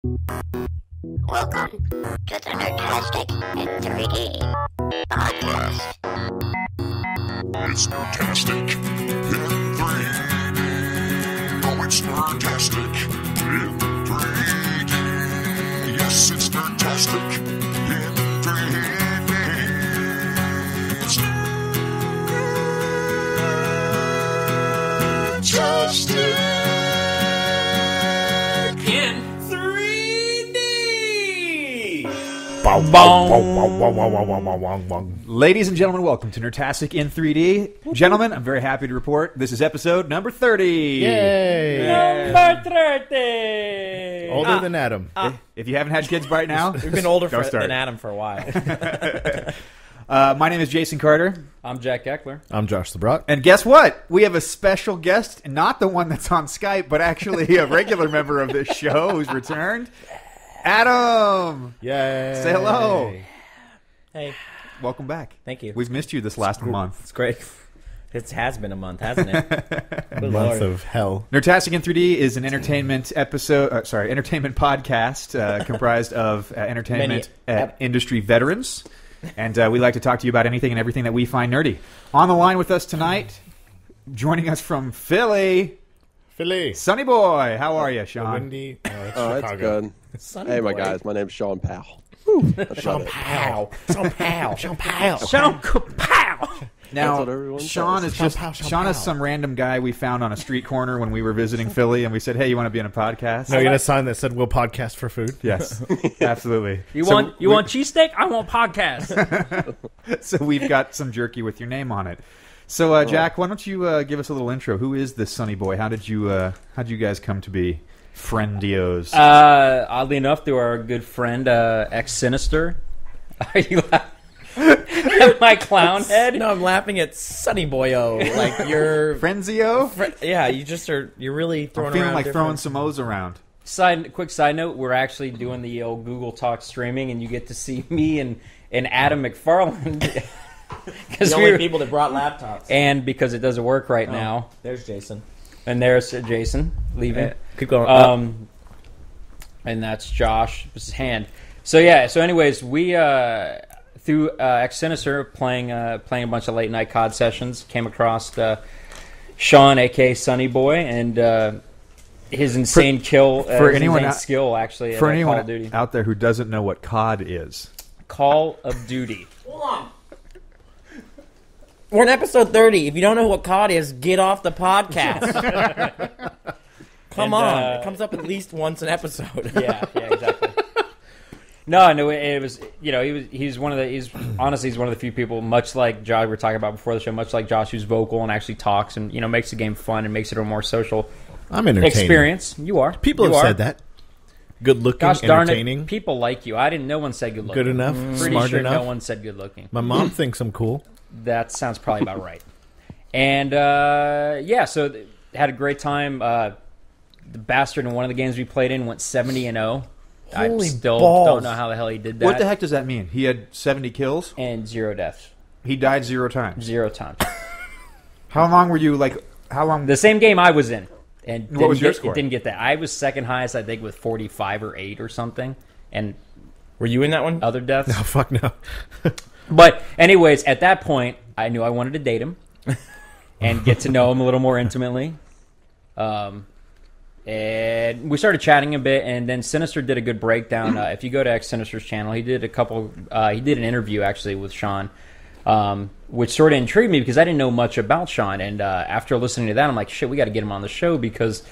Welcome to the Nerdtastic in 3D podcast. It's Nerdtastic in 3D. Oh, it's Nerdtastic in 3D. Yes, it's Nerdtastic in 3D. It's Nerdtastic. Ladies and gentlemen, welcome to Nerdtastic in 3D. Gentlemen, I'm very happy to report this is episode number 30. Yay! Number 30! Older than Adam. If you haven't had kids right now, We've been older don't start. than Adam for a while. My name is Jason Carter. I'm Jack Eckler. I'm Josh the Brock. And guess what? We have a special guest, not the one that's on Skype, but actually a regular member of this show who's returned. Adam! Yay! Say hello. Hey, Welcome back. thank you. We've missed you this last month. It's great. It has been a month, hasn't it? Good Month Lord. of hell. Nerdtastic in 3D is an entertainment entertainment podcast comprised of entertainment industry veterans, and we like to talk to you about anything and everything that we find nerdy. On the line with us tonight, joining us from Philly, Sonny Boy. How are you, Sean? Windy. It's Oh, Chicago. it's good. Sonny Hey, my boy. guys, my name's Sean Powell. Sean Powell. Sean Powell. Sean Powell. Sean Powell. Now, That's what everyone Sean says. is just Sean Sean is Powell. some random guy we found on a street corner when we were visiting Philly, and we said, "Hey, you want to be on a podcast?" No, you had a sign that said, "We'll podcast for food." Yes, absolutely. You So want cheesesteak? I want podcast. So we've got some jerky with your name on it. So Jack, why don't you give us a little intro? Who is this Sonny Boy? How did you guys come to be friendios? Oddly enough, through our good friend, ex-Sinister. Are you laughing at my clown head? No, I'm laughing at Sunny Boyo. Like you're, Frenzio? yeah, you just are. You're really I'm throwing feeling around like throwing different- some O's around. Quick side note: we're actually doing the old Google Talk streaming, and you get to see me and Adam McFarland. The only people that brought laptops. And because it doesn't work right now, There's Jason. and there's Jason leaving. Keep going. And that's Josh with his hand. So yeah. So anyways, we through Ex Sinister playing a bunch of late night COD sessions came across Sean, aka Sonny Boy, and his insane skill actually For at anyone Call of Duty. out there who doesn't know what COD is, Call of Duty. Hold on. We're in episode 30. If you don't know what COD is, get off the podcast. Come And, on. It comes up at least once an episode. Yeah, exactly. No, it was, he's one of the few people, much like Josh, we were talking about before the show, much like Josh, who's vocal and actually talks and, makes the game fun and makes it a more social I'm entertaining. experience. You are. People You have are. said that. Good looking, Gosh darn entertaining. it, people like you. No one said good looking. Good enough, Pretty smart sure enough. no one said good looking. My mom thinks I'm cool. That sounds probably about right. And, so had a great time. The bastard in one of the games we played in went 70-0. I Holy still balls. don't know how the hell he did that. what the heck does that mean? He had 70 kills. And 0 deaths. He died 0 times. 0 times. How long were you like? How long? The same game I was in. And What was your it score? didn't get that. I was second highest, I think, with 45 or 8 or something. And Were you in that one? other deaths. Oh, fuck no. But anyways, at that point, I knew I wanted to date him and get to know him a little more intimately. And we started chatting a bit, and then Sinister did a good breakdown. If you go to Ex Sinister's channel, he did an interview actually with Sean, which sort of intrigued me because I didn't know much about Sean. And after listening to that, I'm like, shit, we got to get him on the show because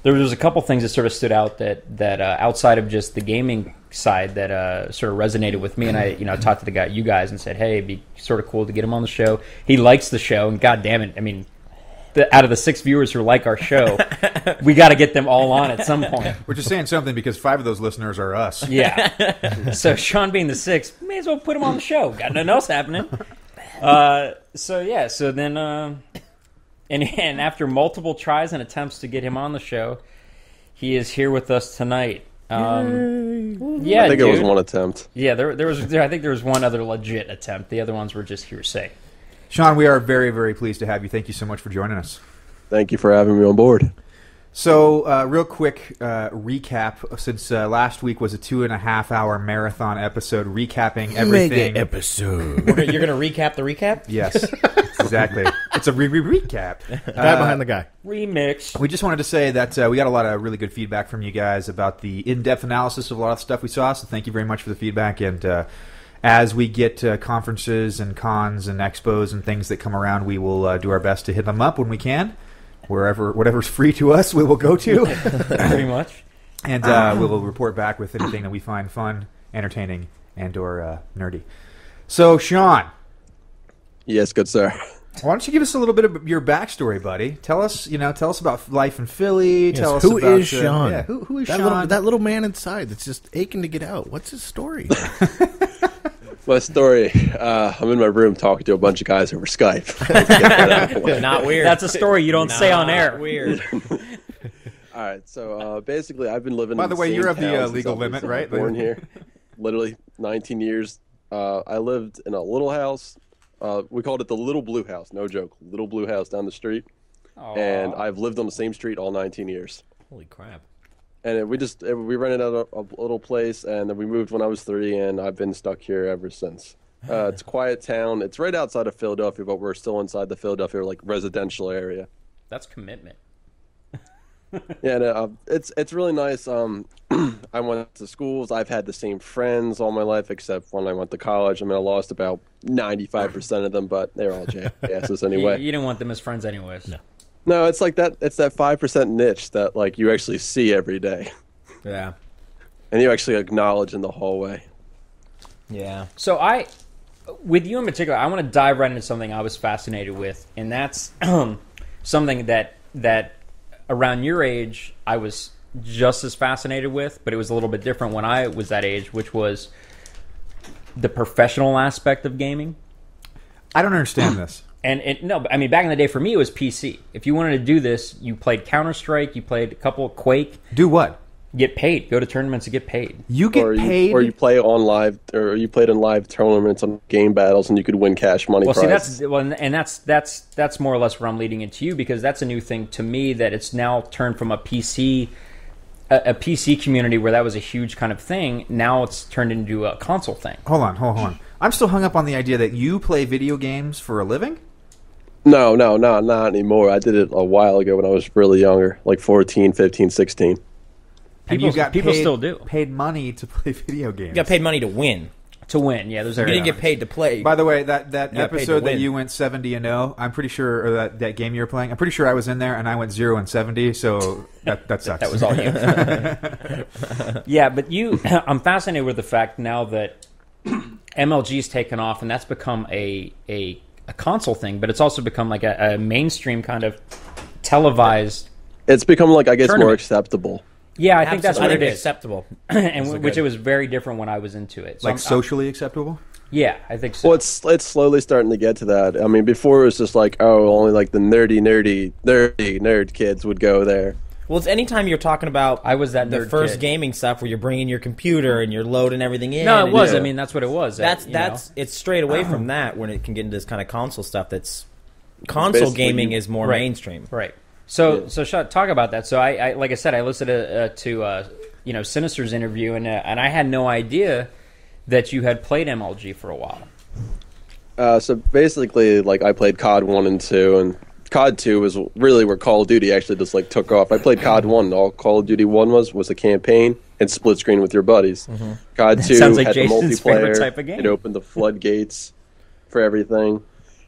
there was a couple things that sort of stood out that outside of just the gaming side that sort of resonated with me. And I talked to you guys and said, hey, it'd be sort of cool to get him on the show. He likes the show, and god damn it, I mean, out of the 6 viewers who like our show, we got to get them all on at some point. We're just saying something because 5 of those listeners are us. Yeah. So Sean being the 6th, may as well put him on the show. Got nothing else happening. So then, and after multiple tries and attempts to get him on the show, he is here with us tonight. Yeah, I think it was one attempt. Yeah, I think there was one other legit attempt. The other ones were just hearsay. Sean, we are very, very pleased to have you. Thank you so much for joining us. Thank you for having me on board. So, real quick recap, since last week was a 2.5-hour marathon episode recapping everything. Mega episode. You're going to recap the recap? Yes, exactly. It's a recap. Guy behind the guy. Remix. We just wanted to say that we got a lot of really good feedback from you guys about the in-depth analysis of a lot of stuff we saw, so thank you very much for the feedback. And as we get conferences and cons and expos and things that come around, we will do our best to hit them up when we can. Whatever's free to us, we will go to. Pretty much. And we will report back with anything that we find fun, entertaining, and or nerdy. So, Sean. Yes, good sir. Why don't you give us a little bit of your backstory, buddy? Tell us about life in Philly. Yes, Tell us who about is Sean? Yeah, who is that Sean? That little man inside that's just aching to get out. What's his story? My story, I'm in my room talking to a bunch of guys over Skype. Not weird. That's a story you don't say on air. Weird. All right, so basically I've been living By in the way, same you're of the town since legal I was limit, right? Born here. Literally 19 years. I lived in a little house. We called it the Little Blue House. No joke. Little Blue House down the street. Aww. And I've lived on the same street all 19 years. Holy crap. And we rented out a little place, and then we moved when I was 3, and I've been stuck here ever since. It's a quiet town. It's right outside of Philadelphia, but we're still inside the Philadelphia residential area. That's commitment. Yeah, no, it's really nice. I went to schools. I've had the same friends all my life, except when I went to college. I mean, I lost about 95% of them, but they're all jackasses anyway. You didn't want them as friends anyways. No, it's like that. It's that 5% niche that you actually see every day, Yeah. and you actually acknowledge in the hallway. Yeah. So with you in particular, I want to dive right into something I was fascinated with, and that's something that around your age I was just as fascinated with, but it was a little bit different when I was that age, which was the professional aspect of gaming. I don't understand this. No, I mean, back in the day, for me, it was PC. If you wanted to do this, you played Counter-Strike, you played a couple of Quake. Do what? Get paid. Go to tournaments and get paid. You get paid? Or you play on live, or you played in live tournaments on game battles, and you could win cash money prizes. That's more or less where I'm leading into you, because that's a new thing to me, that it's now turned from a PC community where that was a huge kind of thing. Now it's turned into a console thing. Hold on. I'm still hung up on the idea that you play video games for a living? No, not anymore. I did it a while ago when I was really younger, like 14, 15, 16. People still do. Paid money to play video games. You got paid money to win. To win, yeah. You didn't get paid to play. By the way, that got paid episode to that win. you went 70-0, I'm pretty sure, or that game you were playing, I'm pretty sure I was in there and I went 0-70, so that sucks. That was all you. Yeah, but I'm fascinated with the fact now that MLG's taken off, and that's become a console thing, but it's also become like a mainstream kind of televised. It's become I guess tournament. more acceptable. Yeah, I think that's what it is. Acceptable. And which it was very different when I was into it. So socially acceptable? Yeah, I think so. Well, it's slowly starting to get to that. I mean, before it was just only the nerd kids would go there. Well, it's anytime you're talking about I was that the nerd first kid. Gaming stuff where you're bringing your computer and you're loading everything in. No, it was. Yeah. I mean, that's what it was. That's it's straight away from that when it can get into this kind of console stuff. That's console basically gaming is more Right. mainstream. Right. So talk about that. So I like I said, I listened to Sinister's interview, and I had no idea that you had played MLG for a while. So basically, I played COD 1 and 2, and COD 2 was really where Call of Duty actually just took off. I played COD 1, and all Call of Duty 1 was a campaign and split screen with your buddies. Mm-hmm. COD 2 sounds like had Jason's the multiplayer. favorite type of game. It opened the floodgates for everything.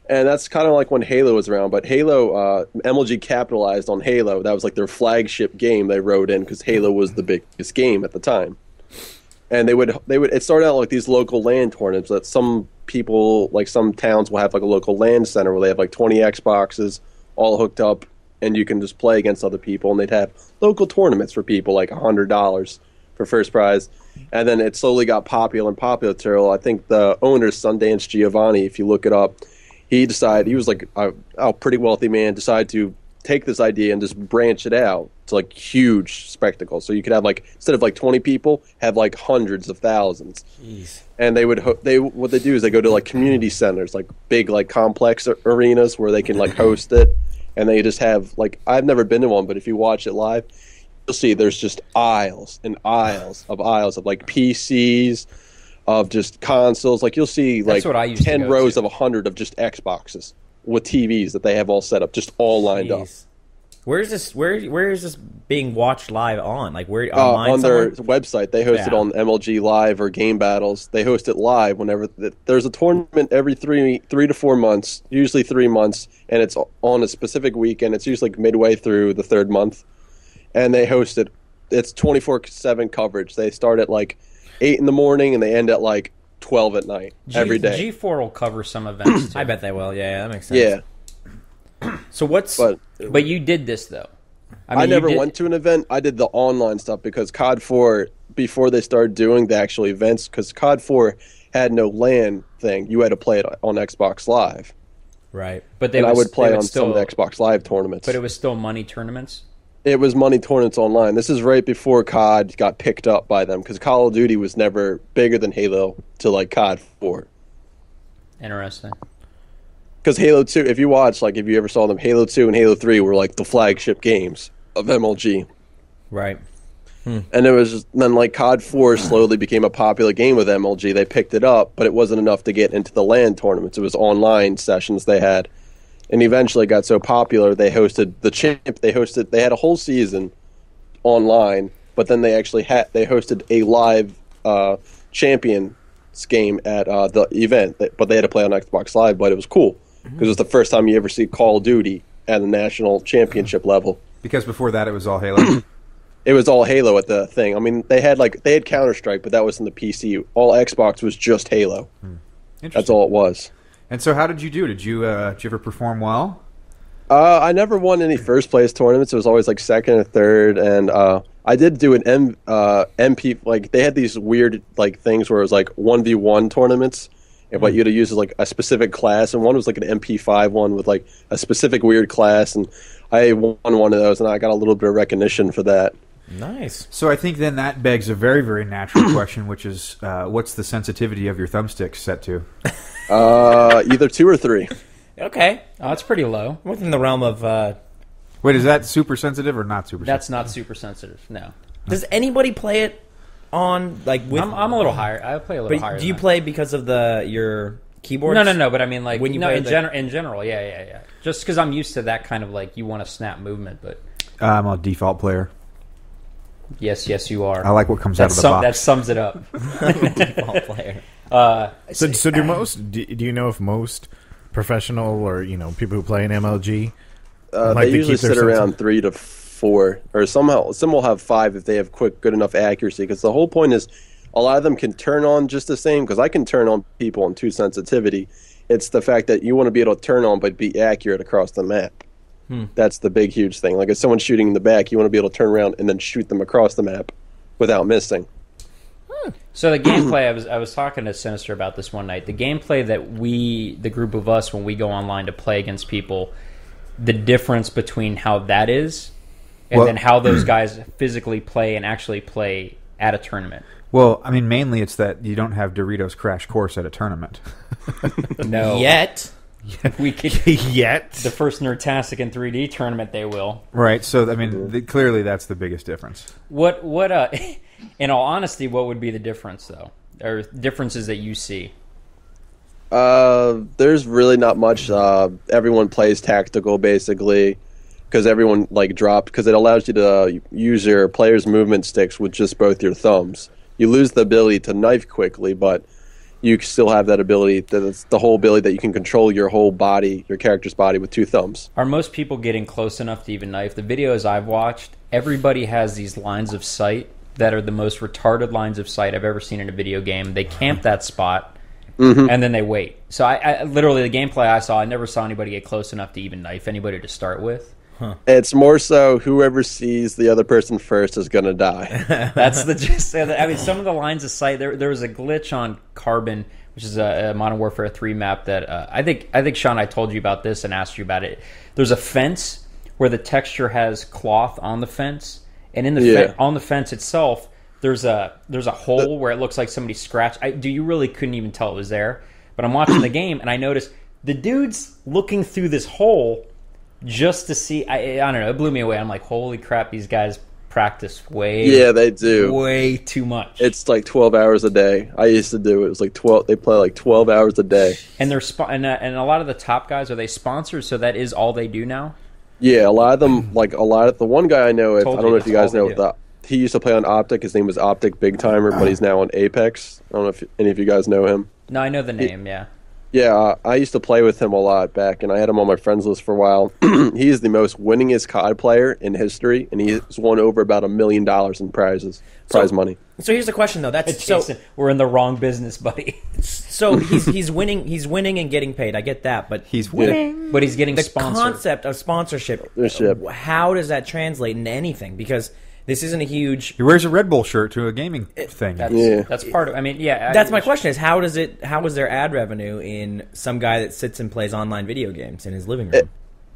And that's kind of like when Halo was around. But Halo, MLG capitalized on Halo. That was their flagship game they wrote in because Halo was the biggest game at the time. And it started out like these local LAN tournaments that some people, some towns will have a local LAN center where they have 20 Xboxes all hooked up and you can just play against other people. And they'd have local tournaments for people, $100 for first prize. And then it slowly got popular till I think the owner, Sundance Giovanni, if you look it up, he was a pretty wealthy man, decided to take this idea and just branch it out to huge spectacles. So you could have instead of 20 people, have hundreds of thousands. Jeez. And what they do is they go to community centers, big complex arenas where they can host it, and they just have like I've never been to one, but if you watch it live, you'll see there's just aisles and aisles of like PCs, of just consoles. Like you'll see like what I used to 10 go rows to. of 100 of just Xboxes with TVs that they have all set up, just all lined up. Jeez. Where is this? Where is this being watched live on? Like where online? On their somewhere? website, they host it on MLG Live or Game Battles. They host it live whenever there's a tournament every 3 to 4 months, usually 3 months, and it's on a specific weekend. It's usually like midway through the third month, and they host it. It's 24/7 coverage. They start at like 8 in the morning and they end at like 12 at night every day. G4 will cover some events too. I bet they will. Yeah, that makes sense. Yeah, So what's? But you did this though. I mean, never you did- went to an event. I did the online stuff because COD 4, before they started doing the actual events, because COD 4 had no LAN thing. You had to play it on Xbox Live. right. But they And I would play they on still, some of the Xbox Live tournaments. But it was still money tournaments. It was money tournaments online. This is right before COD got picked up by them, because Call of Duty was never bigger than Halo to like COD 4. Interesting. Because Halo 2, if you watch, like if you ever saw them, Halo 2 and Halo 3 were like the flagship games of MLG. Right. And it was just, then like COD 4 slowly became a popular game with MLG. They picked it up, but it wasn't enough to get into the LAN tournaments. It was online sessions they had. And eventually it got so popular, they hosted the champ. They had a whole season online, but then they hosted a live champions game at the event. But they had to play on Xbox Live, but it was cool. Because it was the first time you ever see Call of Duty at the national championship level. Because before that, it was all Halo. It was all Halo at the thing. I mean, they had Counter-Strike, but that was in the PC. All Xbox was just Halo. That's all it was. And so, how did you do? Did you ever perform well? I never won any first place tournaments. It was always like second or third, and I did do an MP. Like they had these weird like things where it was like 1v1 tournaments, but you had to use like a specific class, and one was like an MP5 one with like a specific weird class, and I won one of those, and I got a little bit of recognition for that. Nice. So I think then that begs a very, very natural question, which is, what's the sensitivity of your thumbstick set to? Either 2 or 3. Okay. Oh, that's pretty low. Within the realm of. Wait, is that super sensitive or not super sensitive? That's not super sensitive. No. Does anybody play it on like? With, I'm a little higher. I play a little higher. But do you than play because of your keyboard? No. But I mean, like, When you no, play in general, yeah. Just because I'm used to that kind of like you want to snap movement, but I'm a default player. yes, you are. I like what comes out of the box. That sums it up. default player. So do you know if most professional or people who play in MLG They usually sit around 3 to 4, or some will have 5 if they have good enough accuracy. Because the whole point is, a lot of them can turn on just the same. Because I can turn on people on 2 sensitivity. It's the fact that you want to be able to turn on but be accurate across the map. That's the big, huge thing. Like if someone's shooting in the back, you want to be able to turn around and then shoot them across the map without missing. So the gameplay, I was talking to Sinister about this one night. The gameplay that the group of us, when we go online to play against people, the difference between how that is and then how those guys physically play and actually play at a tournament. Well, I mean, mainly it's that you don't have Doritos Crash Course at a tournament. No. Yet. We could Yet. the first Nerdtastic in 3D tournament they will. Right, so, I mean, clearly that's the biggest difference. What in all honesty, what would be the difference though? Or differences that you see? There's really not much. Everyone plays tactical basically, because everyone dropped, because it allows you to use your player's movement sticks with just both your thumbs. You lose the ability to knife quickly, but you still have that ability. That's the whole ability that you can control your whole body, your character's body, with 2 thumbs. Are most people getting close enough to even knife? The videos I've watched, everybody has these lines of sight that are the most retarded lines of sight I've ever seen in a video game. They camp that spot, and then they wait. So I literally, the gameplay I saw, I never saw anybody get close enough to even knife anybody to start with. It's more so whoever sees the other person first is going to die. That's the gist. I mean, some of the lines of sight. There was a glitch on Carbon, which is a Modern Warfare 3 map that I think Sean, I told you about this and asked you about it. There's a fence where the texture has cloth on the fence, and in the on the fence itself, there's a hole where it looks like somebody scratched. You really couldn't even tell it was there. But I'm watching the game and I noticed the dude's looking through this hole. just to see. I don't know. It blew me away. I'm like, holy crap! These guys practice Yeah, they do. way too much. It's like 12 hours a day. I used to do it. It was like 12. They play like 12 hours a day. And they're and a lot of the top guys, are they sponsored? So that is all they do now. Yeah, a lot of them. Like the one guy I know. I don't know if you guys know. He used to play on Optic. His name was Optic Big Timer, but he's now on Apex. I don't know if any of you guys know him. No, I know the name. Yeah. Yeah, I used to play with him a lot back, and I had him on my friends list for a while. He is the most winningest COD player in history, and he's won over about $1 million in prize money. So here's the question, though. Jason, we're in the wrong business, buddy. So he's winning. He's winning and getting paid. I get that, but He's winning. But he's getting the sponsored. concept of sponsorship. How does that translate into anything? Because this isn't a huge. He wears a Red Bull shirt to a gaming thing. That's part of. I mean, yeah. That's my question: is how is there ad revenue in some guy that sits and plays online video games in his living room?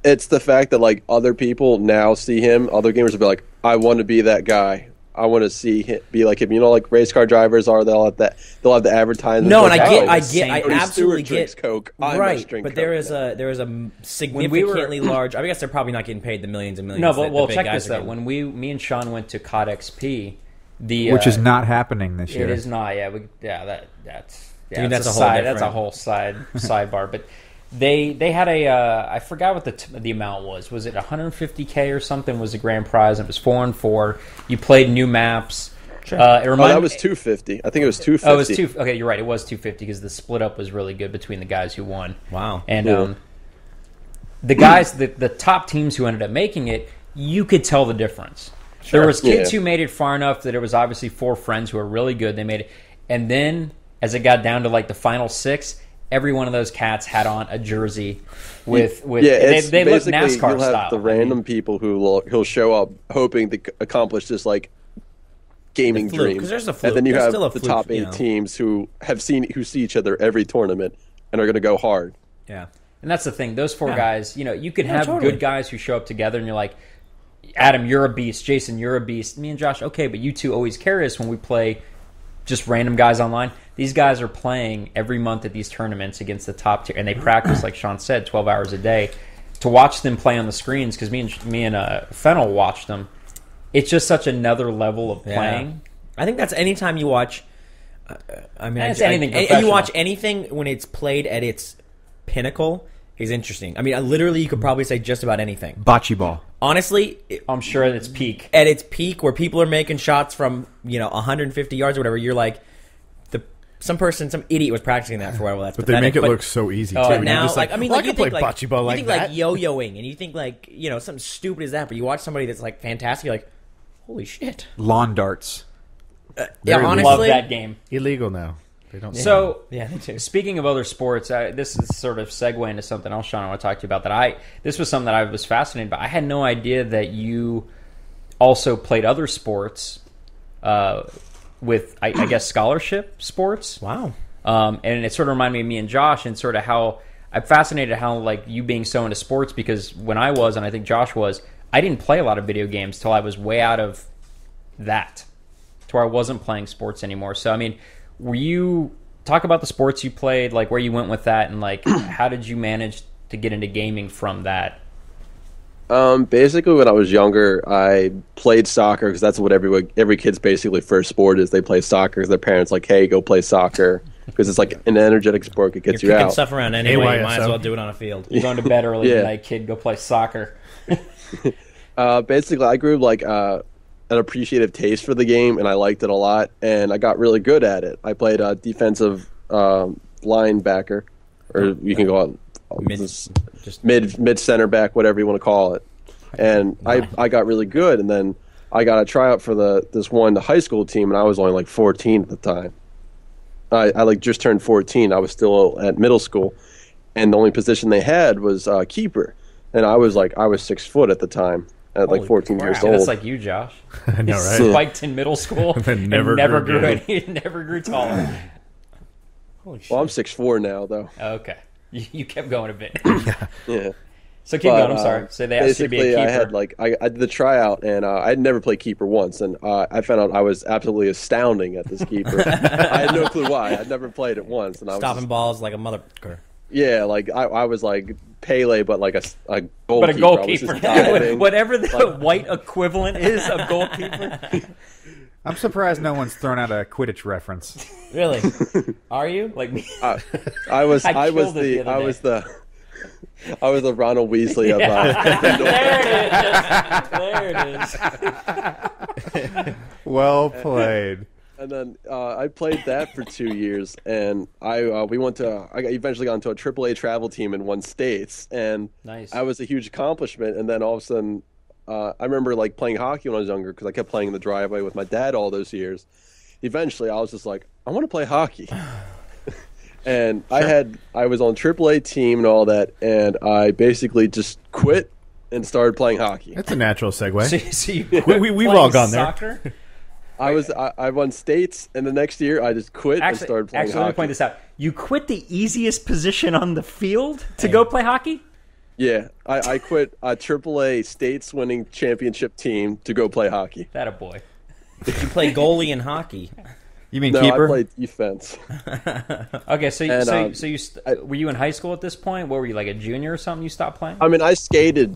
It's the fact that like other people now see him. Other gamers will be like, "I want to be that guy. I want to see him be like him." You know, like race car drivers are. They'll have the advertisement. No, and I absolutely get Coke. Right, but there is a significantly large. I guess they're probably not getting paid the millions and millions. No, but well, check this though. When me and Sean went to COD XP, which is not happening this year. It is not. Yeah, that's a whole sidebar. But they had I forgot what the amount was. Was it 150K or something? Was the grand prize? And it was 4-on-4. You played new maps. Sure. That was 250. I think it was 250. Oh, it was 2. Okay, you're right. It was 250 because the split up was really good between the guys who won. Wow. And the guys, the top teams who ended up making it, you could tell the difference. Sure. There was kids who made it far enough that it was obviously 4 friends who were really good. They made it, and then as it got down to like the final 6. Every one of those cats had on a jersey with they look NASCAR you'll have style. The random people who'll show up hoping to accomplish this like gaming dream. There's a fluke. And then you there's have the top 8 teams who see each other every tournament and are going to go hard. Yeah, and that's the thing. Those 4 guys, you could have good guys who show up together, and you're like, Adam, you're a beast. Jason, you're a beast. Me and Josh, okay, but you two always carry us when we play just random guys online. These guys are playing every month at these tournaments against the top tier, and they practice, like Sean said, 12 hours a day. To watch them play on the screens, because me and Fennel watched them, it's just such another level of playing. I think that's anytime you watch. It's anything professional. You watch anything when it's played at its pinnacle is interesting. I mean, literally, you could probably say just about anything. Bocce ball. Honestly, I'm sure at its peak. At its peak, where people are making shots from 150 yards or whatever, you're like, some idiot was practicing that for a while. That's but they make it look so easy too. But now, just I mean, like, you play bocce ball like that. Like yo-yoing, and you think like something stupid as that, but you watch somebody that's like fantastic, you're like, holy shit! Lawn darts. Honestly, love that game. Illegal now. They don't. So they do. Speaking of other sports, this is sort of segue into something else, Sean. I want to talk to you about that. This was something that I was fascinated by. I had no idea that you also played other sports. With, I guess, scholarship sports. Wow. And it sort of reminded me of me and Josh, and sort of how I'm fascinated how, like, you being so into sports, because when I was, and I think Josh was, I didn't play a lot of video games till I was way out of that, to where I wasn't playing sports anymore. So, I mean, talk about the sports you played, like where you went with that, and like how did you manage to get into gaming from that? Basically, when I was younger, I played soccer because that's what every kid's basically first sport is. They play soccer because their parents like, hey, go play soccer because it's like an energetic sport that gets you out. You're kicking stuff around anyway. You might as well do it on a field. You're going to bed early tonight, kid. Go play soccer. Basically, I grew like an appreciative taste for the game, and I liked it a lot, and I got really good at it. I played defensive linebacker, or you can go out. Mid center back, whatever you want to call it, and I got really good, and then I got a tryout for the high school team, and I was only like 14 at the time. I like just turned 14. I was still at middle school, and the only position they had was keeper, and I was 6 foot at the time at like 14 years old. That's like you, Josh. I know, right? He spiked in middle school and never grew. He never grew taller. Holy shit. Well, I'm 6'4" now, though. Okay. You kept going a bit. Yeah. So keep going. I'm sorry. So they asked you to be a keeper. I did the tryout, and I had never played keeper once, and I found out I was absolutely astounding at this keeper. I had no clue why. I'd never played it once, and stopping balls like a motherfucker. Yeah, like I was like Pele, but like a goalkeeper. But a I was goalkeeper. just diving. Whatever the white equivalent is of goalkeeper. I'm surprised no one's thrown out a Quidditch reference. Really? Are you? Like me. I was killed it the other day. I was the Ronald Weasley of There it is. Well played. And then I played that for 2 years, and I eventually got into a AAA travel team and won states, and Nice. that was a huge accomplishment. And then all of a sudden, I remember like playing hockey when I was younger because I kept playing in the driveway with my dad all those years. Eventually, I was just like, I want to play hockey, and I was on AAA team and all that, and I basically just quit and started playing hockey. That's a natural segue. So you We've all gone there. soccer? I won states, and the next year I just quit and started playing Actually, let me hockey. point this out. You quit the easiest position on the field to go play hockey? Yeah, I quit a AAA states winning championship team to go play hockey. That a boy. Did you play goalie in hockey? You mean No, keeper? I played defense. Okay, so you And, were you in high school at this point? What were you, like a junior or something? You stopped playing? I mean, I skated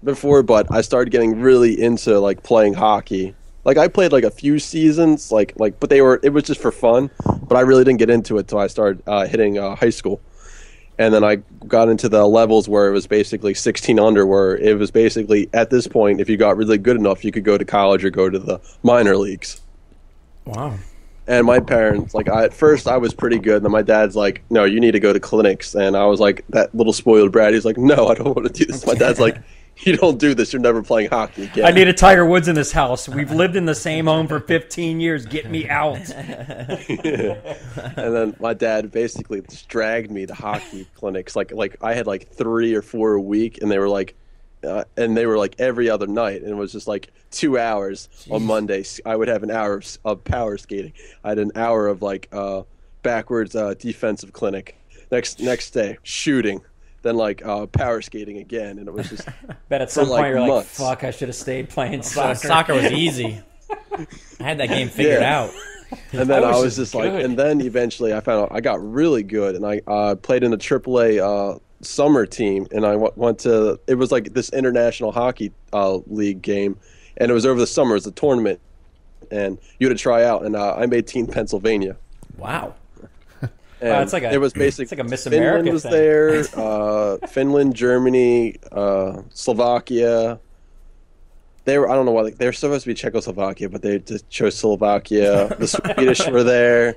before, but I started getting really into like playing hockey. Like I played like a few seasons, but it was just for fun. But I really didn't get into it till I started hitting high school, and then I got into the levels where it was basically 16 under, where it was basically at this point, if you got really good enough, you could go to college or go to the minor leagues. Wow. And my parents, at first I was pretty good, and then my dad's like, no, you need to go to clinics. And I was like, that little spoiled brat, he's like, no, I don't want to do this. My dad's like, you don't do this, you're never playing hockey again. I need a Tiger Woods in this house. We've lived in the same home for 15 years. Get me out. And then my dad basically just dragged me to hockey clinics. Like I had like 3 or 4 a week, and they were like every other night, and it was just like 2 hours on Mondays. I would have an hour of power skating. I had an hour of backwards defensive clinic. Next day shooting, then power skating again, and it was just. Bet at some point you're like, months. fuck, I should have stayed playing soccer. Soccer was easy. I had that game figured out. And then I was I was just just good. and then eventually I found out I got really good, and I played in a AAA summer team, and I went to, it was like this international hockey league game, and it was over the summer. It was a tournament, and you had to try out, and I made Team Pennsylvania. Wow. And Wow, it's like a- it was basically it's like a Miss Finland America was thing. there, Finland, Germany, Slovakia. They were, I don't know why, they were supposed to be Czechoslovakia, but they just chose Slovakia. The Swedish were there.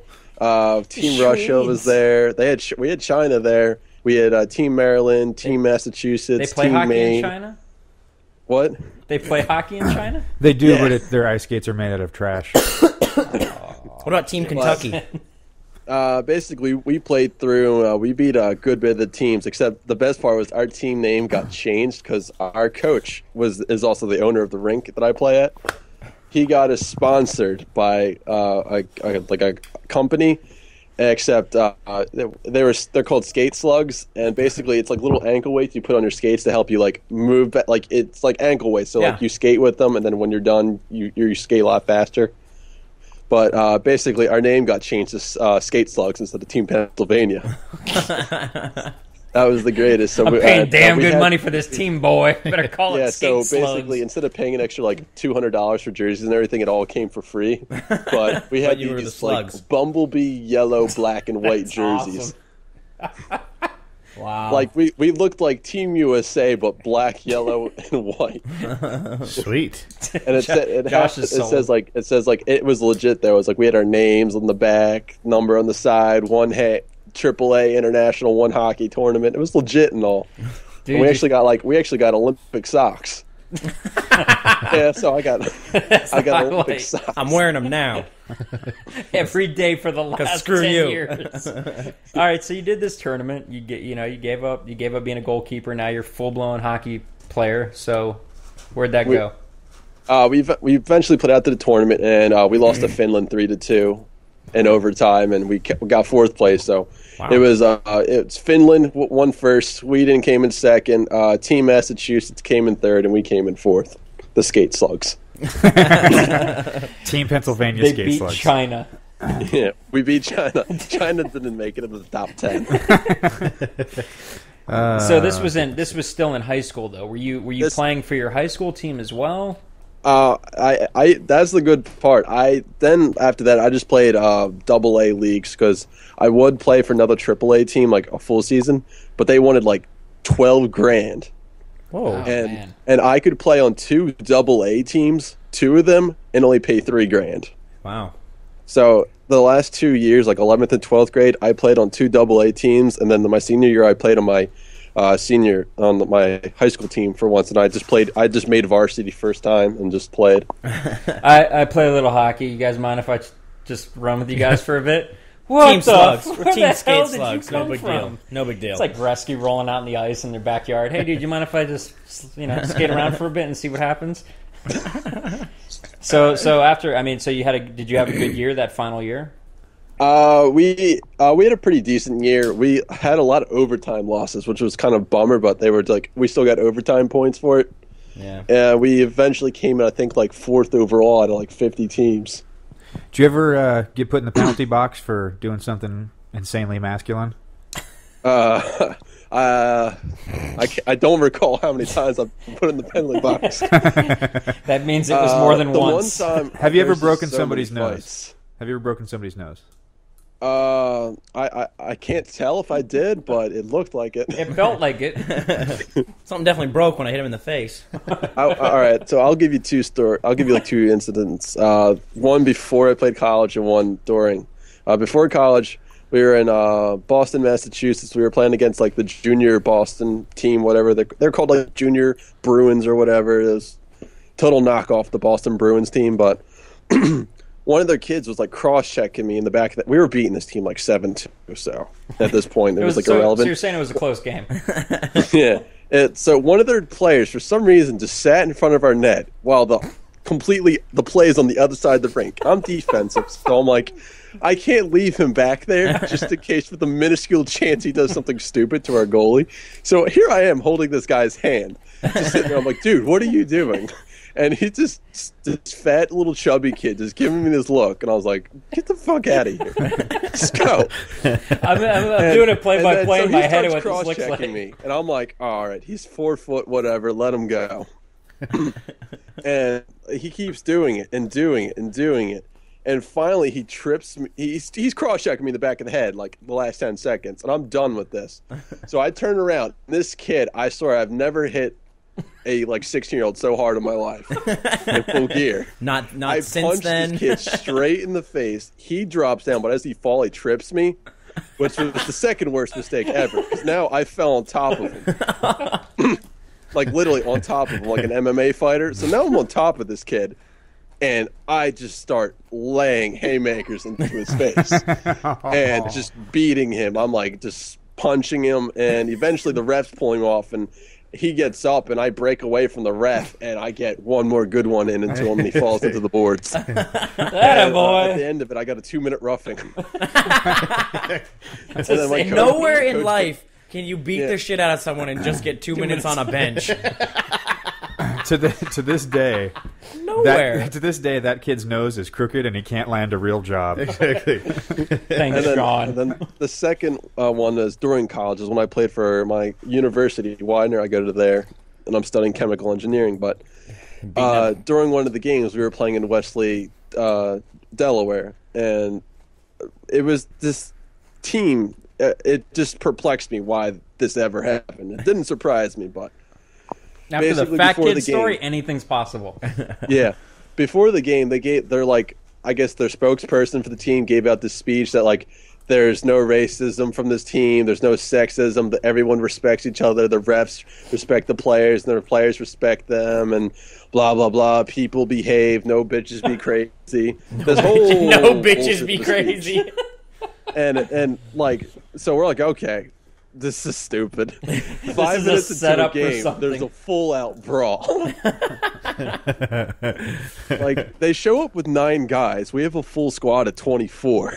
Team Russia was there. We had China there. We had Team Maryland, Team Massachusetts, They play Team hockey Maine. in China? What? They play hockey in China? They do, Yeah. but their ice skates are made out of trash. What about Team Kentucky? Basically, we played through. We beat a good bit of the teams, except the best part was our team name got changed because our coach is also the owner of the rink that I play at. He got us sponsored by a company, except they're called skate slugs, and basically it's like little ankle weights you put on your skates to help you move. It's like ankle weights, so Yeah. you skate with them, and then when you're done, you skate a lot faster. But basically, our name got changed to Skate Slugs instead of Team Pennsylvania. That was the greatest. So I'm we, paying damn we good had- money for this team, boy. Better call Yeah, it so skate basically, slugs. instead of paying an extra $200 for jerseys and everything, it all came for free. But we had But you were the these slugs. bumblebee yellow, black, and white That's jerseys. Wow. We looked like Team USA, but black, yellow, and white. Sweet. And it Josh is sold. says it was legit though. It was we had our names on the back, number on the side, AAA international, one hockey tournament. It was legit and all. Dude, And we actually got Olympic socks. Yeah, so I got Olympic like. socks. I'm wearing them now. Every day for the last screw 10 you. years. All right, so you did this tournament. You gave up being a goalkeeper. Now you're full blown hockey player. So where'd that go? We eventually put out to the tournament, and we lost to Finland 3-2 in overtime, and we got fourth place. So it was it's Finland won first, Sweden came in second, Team Massachusetts came in third, and we came in fourth. The Skate Slugs. Team Pennsylvania They skate beat slugs. China. Yeah, we beat China. China didn't make it into the top 10. So this was still in high school though. Were you playing for your high school team as well? I that's the good part. After that I just played double A leagues because I would play for another triple A team like a full season, but they wanted like 12 grand. Whoa. And I could play on 2 double A teams, 2 of them, and only pay 3 grand. Wow. So the last 2 years, like 11th and 12th grade, I played on 2 double A teams, and then my senior year I played on my my high school team for once, and I just made varsity first time and just played. I play a little hockey. You guys mind if I just run with you guys for a bit? What Team slugs. We're team skate did you slugs. No come big from? deal. No big deal. It's like rescue rolling out in the ice in their backyard. Hey, dude, you mind if I just skate around for a bit and see what happens? So after, so did you have a good year that final year? We had a pretty decent year. We had a lot of overtime losses, which was kind of a bummer, but they were like we still got overtime points for it. Yeah. And we eventually came in, I think, like 4th overall out of like 50 teams. Did you ever get put in the penalty box for doing something insanely masculine? I don't recall how many times I've been put in the penalty box. That means it was more than once. One time, Have you ever broken so somebody's many nose? fights. Have you ever broken somebody's nose? I can't tell if I did, but it looked like it. It felt like it. Something definitely broke when I hit him in the face. All right, so I'll give you 2 I'll give you like 2 incidents. One before I played college and one during. Before college, we were in Boston, Massachusetts. We were playing against like the junior Boston team, whatever they're called, like Junior Bruins or whatever. It was total knockoff the Boston Bruins team, but. One of their kids was like cross-checking me in the back of that. We were beating this team like 7-2 or so at this point. It was like irrelevant. So you're saying it was a close game? Yeah. So one of their players, for some reason, just sat in front of our net while the play is on the other side of the rink. I'm defensive, so I'm like, I can't leave him back there just in case for the minuscule chance he does something stupid to our goalie. So here I am holding this guy's hand. Just sitting there. I'm like, dude, what are you doing? And he this fat little chubby kid just giving me this look, and I was like, "Get the fuck out of here! Just go!" I'm doing a play-by-play in my head of what this looks like. Me, and I'm like, "All right, he's 4 foot, whatever. Let him go." And he keeps doing it and doing it and doing it, and finally he trips me. He's cross-checking me in the back of the head like the last 10 seconds, and I'm done with this. So I turn around. This kid, I swear, I've never hit a like 16-year-old so hard in my life in full gear. Not I since punched then. this kid straight in the face. He drops down, but as he falls, he trips me, which was the second worst mistake ever. Because now I fell on top of him, like literally on top of him, like an MMA fighter. So now I'm on top of this kid, and I just start laying haymakers into his face and just beating him. I'm like just punching him, and eventually the ref's pulling off, and he gets up, and I break away from the ref, and I get one more good one into him, and he falls into the boards. Boy. At the end of it, I got a 2-minute roughing. Nowhere in life can you beat the shit out of someone and just get 2 minutes on a bench. To this day, Nowhere. to this day, that kid's nose is crooked and he can't land a real job. Exactly. Thanks, Sean. And then the second one is during college, is when I played for my university, Widener. I go to there, and I'm studying chemical engineering. But during one of the games, we were playing in Wesley, Delaware, and it was this team. It just perplexed me why this ever happened. It didn't surprise me, but After the fat before kid the story, game. anything's possible. Yeah. Before the game, they're like, I guess their spokesperson for the team gave out this speech that like, there's no racism from this team, there's no sexism, that everyone respects each other, the refs respect the players, and the players respect them, and blah blah blah. People behave, no bitches be crazy. This whole No bitches bullshit be speech. crazy. And like, so we're like, okay, this is stupid. 5 is minutes a into setup the for game, something. there's a full-out brawl. Like, they show up with 9 guys. We have a full squad of 24.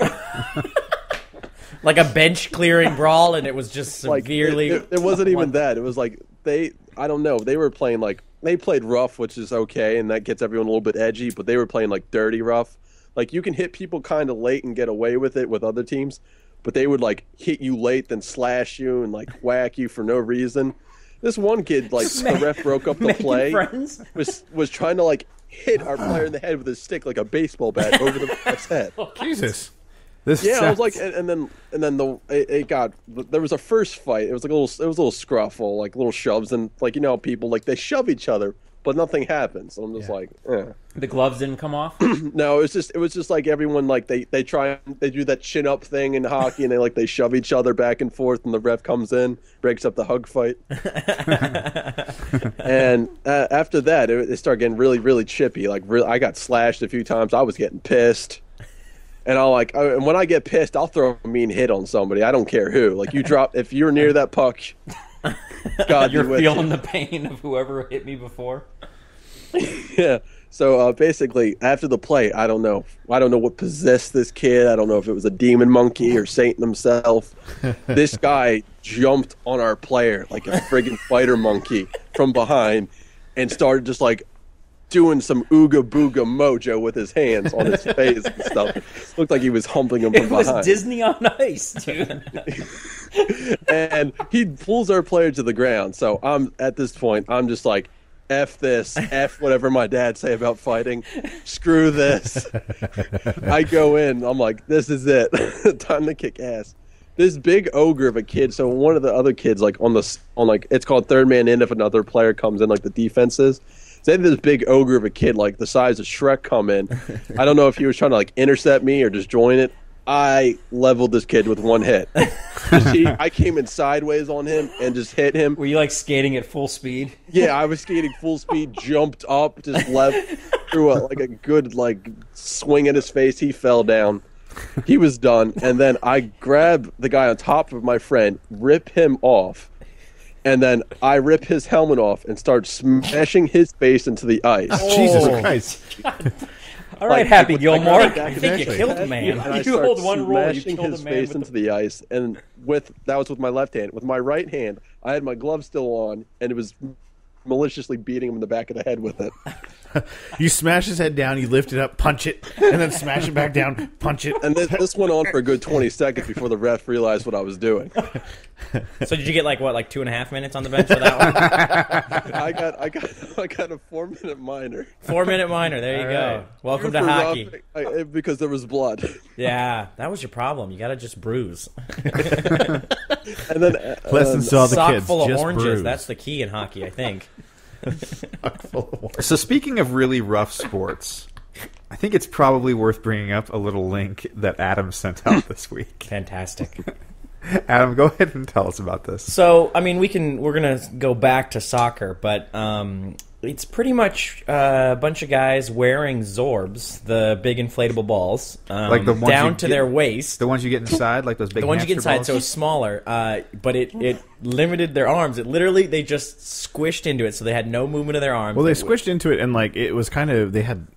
Like a bench clearing brawl, and it was just Like, severely. it wasn't even that. It was like, I don't know, they were playing like, they played rough, which is okay, and that gets everyone a little bit edgy, but they were playing like dirty rough. Like, you can hit people kind of late and get away with it with other teams, but they would, like, hit you late, then slash you and, like, whack you for no reason. This one kid, like, the ref broke up the play, was trying to, like, hit our player in the head with his stick like a baseball bat over the ref's head. Jesus. I was like, and then there was a first fight. It was like a little scruffle, like little shoves, and like, you know, people like they shove each other, but nothing happens. So I'm just like, eh. The gloves didn't come off? No, it was just like everyone, like they do that chin up thing in hockey, and they shove each other back and forth, and the ref comes in, breaks up the hug fight. And after that, it started getting really, really chippy. Like, I got slashed a few times. I was getting pissed. And and when I get pissed, I'll throw a mean hit on somebody. I don't care who. Like, if you're near that puck, God, you're feeling the pain of whoever hit me before. Yeah. So basically, after the play, I don't know what possessed this kid. I don't know if it was a demon monkey or Satan himself. This guy jumped on our player like a friggin' spider monkey from behind and started just like doing some ooga booga mojo with his hands on his face and stuff. Looked like he was humping him from behind. It was Disney on Ice, dude. And he pulls our player to the ground. So at this point, I'm just like, F this, F whatever my dad say about fighting. Screw this. I go in. I'm like, this is it. Time to kick ass. This big ogre of a kid. So one of the other kids, like on it's called third man in if another player comes in, like the defenses. So they had this big ogre of a kid, like the size of Shrek, come in. I don't know if he was trying to like intercept me or just join it. I leveled this kid with one hit. I came in sideways on him and just hit him. Were you like skating at full speed? Yeah, I was skating full speed, jumped up, just left, threw a good like swing at his face. He fell down. He was done. And then I grab the guy on top of my friend, rip him off. And then I rip his helmet off and start smashing his face into the ice. Oh. Jesus Christ. All right, Happy Gilmore. I think think you killed a man. You hold one roll, you smashing killed his a man. face into the ice. And that was with my left hand. With my right hand, I had my glove still on, and it was maliciously beating him in the back of the head with it. You smash his head down, you lift it up, punch it, and then smash it back down, punch it. And this went on for a good 20 seconds before the ref realized what I was doing. So did you get like 2.5 minutes on the bench for that one? I got a 4-minute minor. 4-minute minor. There you go. Welcome to hockey. Because there was blood. Yeah, that was your problem. You got to just bruise. And then Lessons to all the sock kids. full of just oranges. bruise. That's the key in hockey, I think. So speaking of really rough sports, I think it's probably worth bringing up a little link that Adam sent out this week. Fantastic. Adam, go ahead and tell us about this. So, I mean, we're going to go back to soccer, but it's pretty much a bunch of guys wearing Zorbs, the big inflatable balls, Like the ones down to their waist. The ones you get inside, like those big The ones you get hamster inside, balls? so it's smaller, but it limited their arms. It literally, they just squished into it, so they had no movement of their arms. Well, they squished into it, and like it was kind of, they had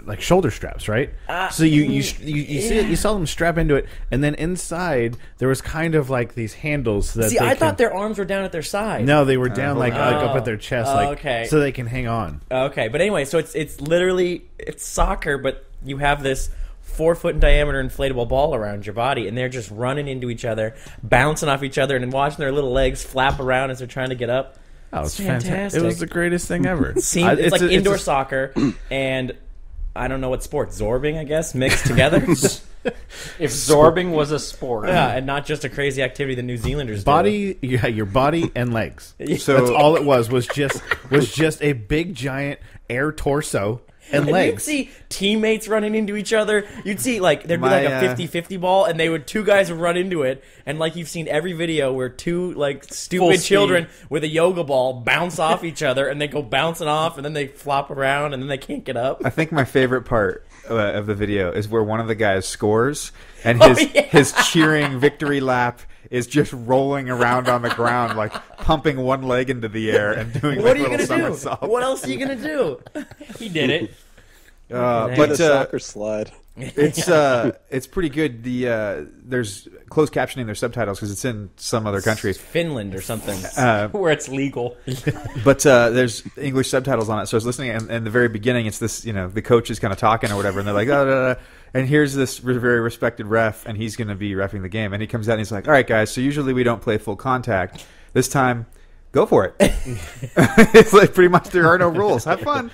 like shoulder straps, right? So you saw them strap into it, and then inside there was kind of like these handles. That See, I thought their arms were down at their side. No, they were down like up at their chest, okay. so they can hang on. Okay, but anyway, so it's literally soccer, but you have this 4-foot in diameter inflatable ball around your body, and they're just running into each other, bouncing off each other, and then watching their little legs flap around as they're trying to get up. Oh, it's fantastic. fantastic! It was the greatest thing ever. It's like indoor soccer, and I don't know what sport, zorbing, I guess, mixed together. If zorbing was a sport. Yeah, and not just a crazy activity the New Zealanders body, yeah, your body and legs. So that's all it was just a big giant air torso and legs. You'd see teammates running into each other. You'd see, like, there'd be like a 50-50 ball, and two guys would run into it, and like you've seen every video where two, like, stupid children with a yoga ball bounce off each other, and they go bouncing off, and then they flop around, and then they can't get up. I think my favorite part of the video is where one of the guys scores, and his cheering victory lap is just rolling around on the ground, like pumping one leg into the air and doing What like are you little going to somersaults. do? What else are you going to do? He did it. But a soccer slide. It's pretty good. There's closed captioning, there's subtitles because it's in some other country, Finland or something, where it's legal. but there's English subtitles on it. So I was listening, and in the very beginning, it's this, the coach is kind of talking or whatever, and they're like, and here's this very respected ref, and he's going to be reffing the game, and he comes out and he's like, all right, guys, so usually we don't play full contact. This time, go for it. It's like pretty much there are no rules. Have fun.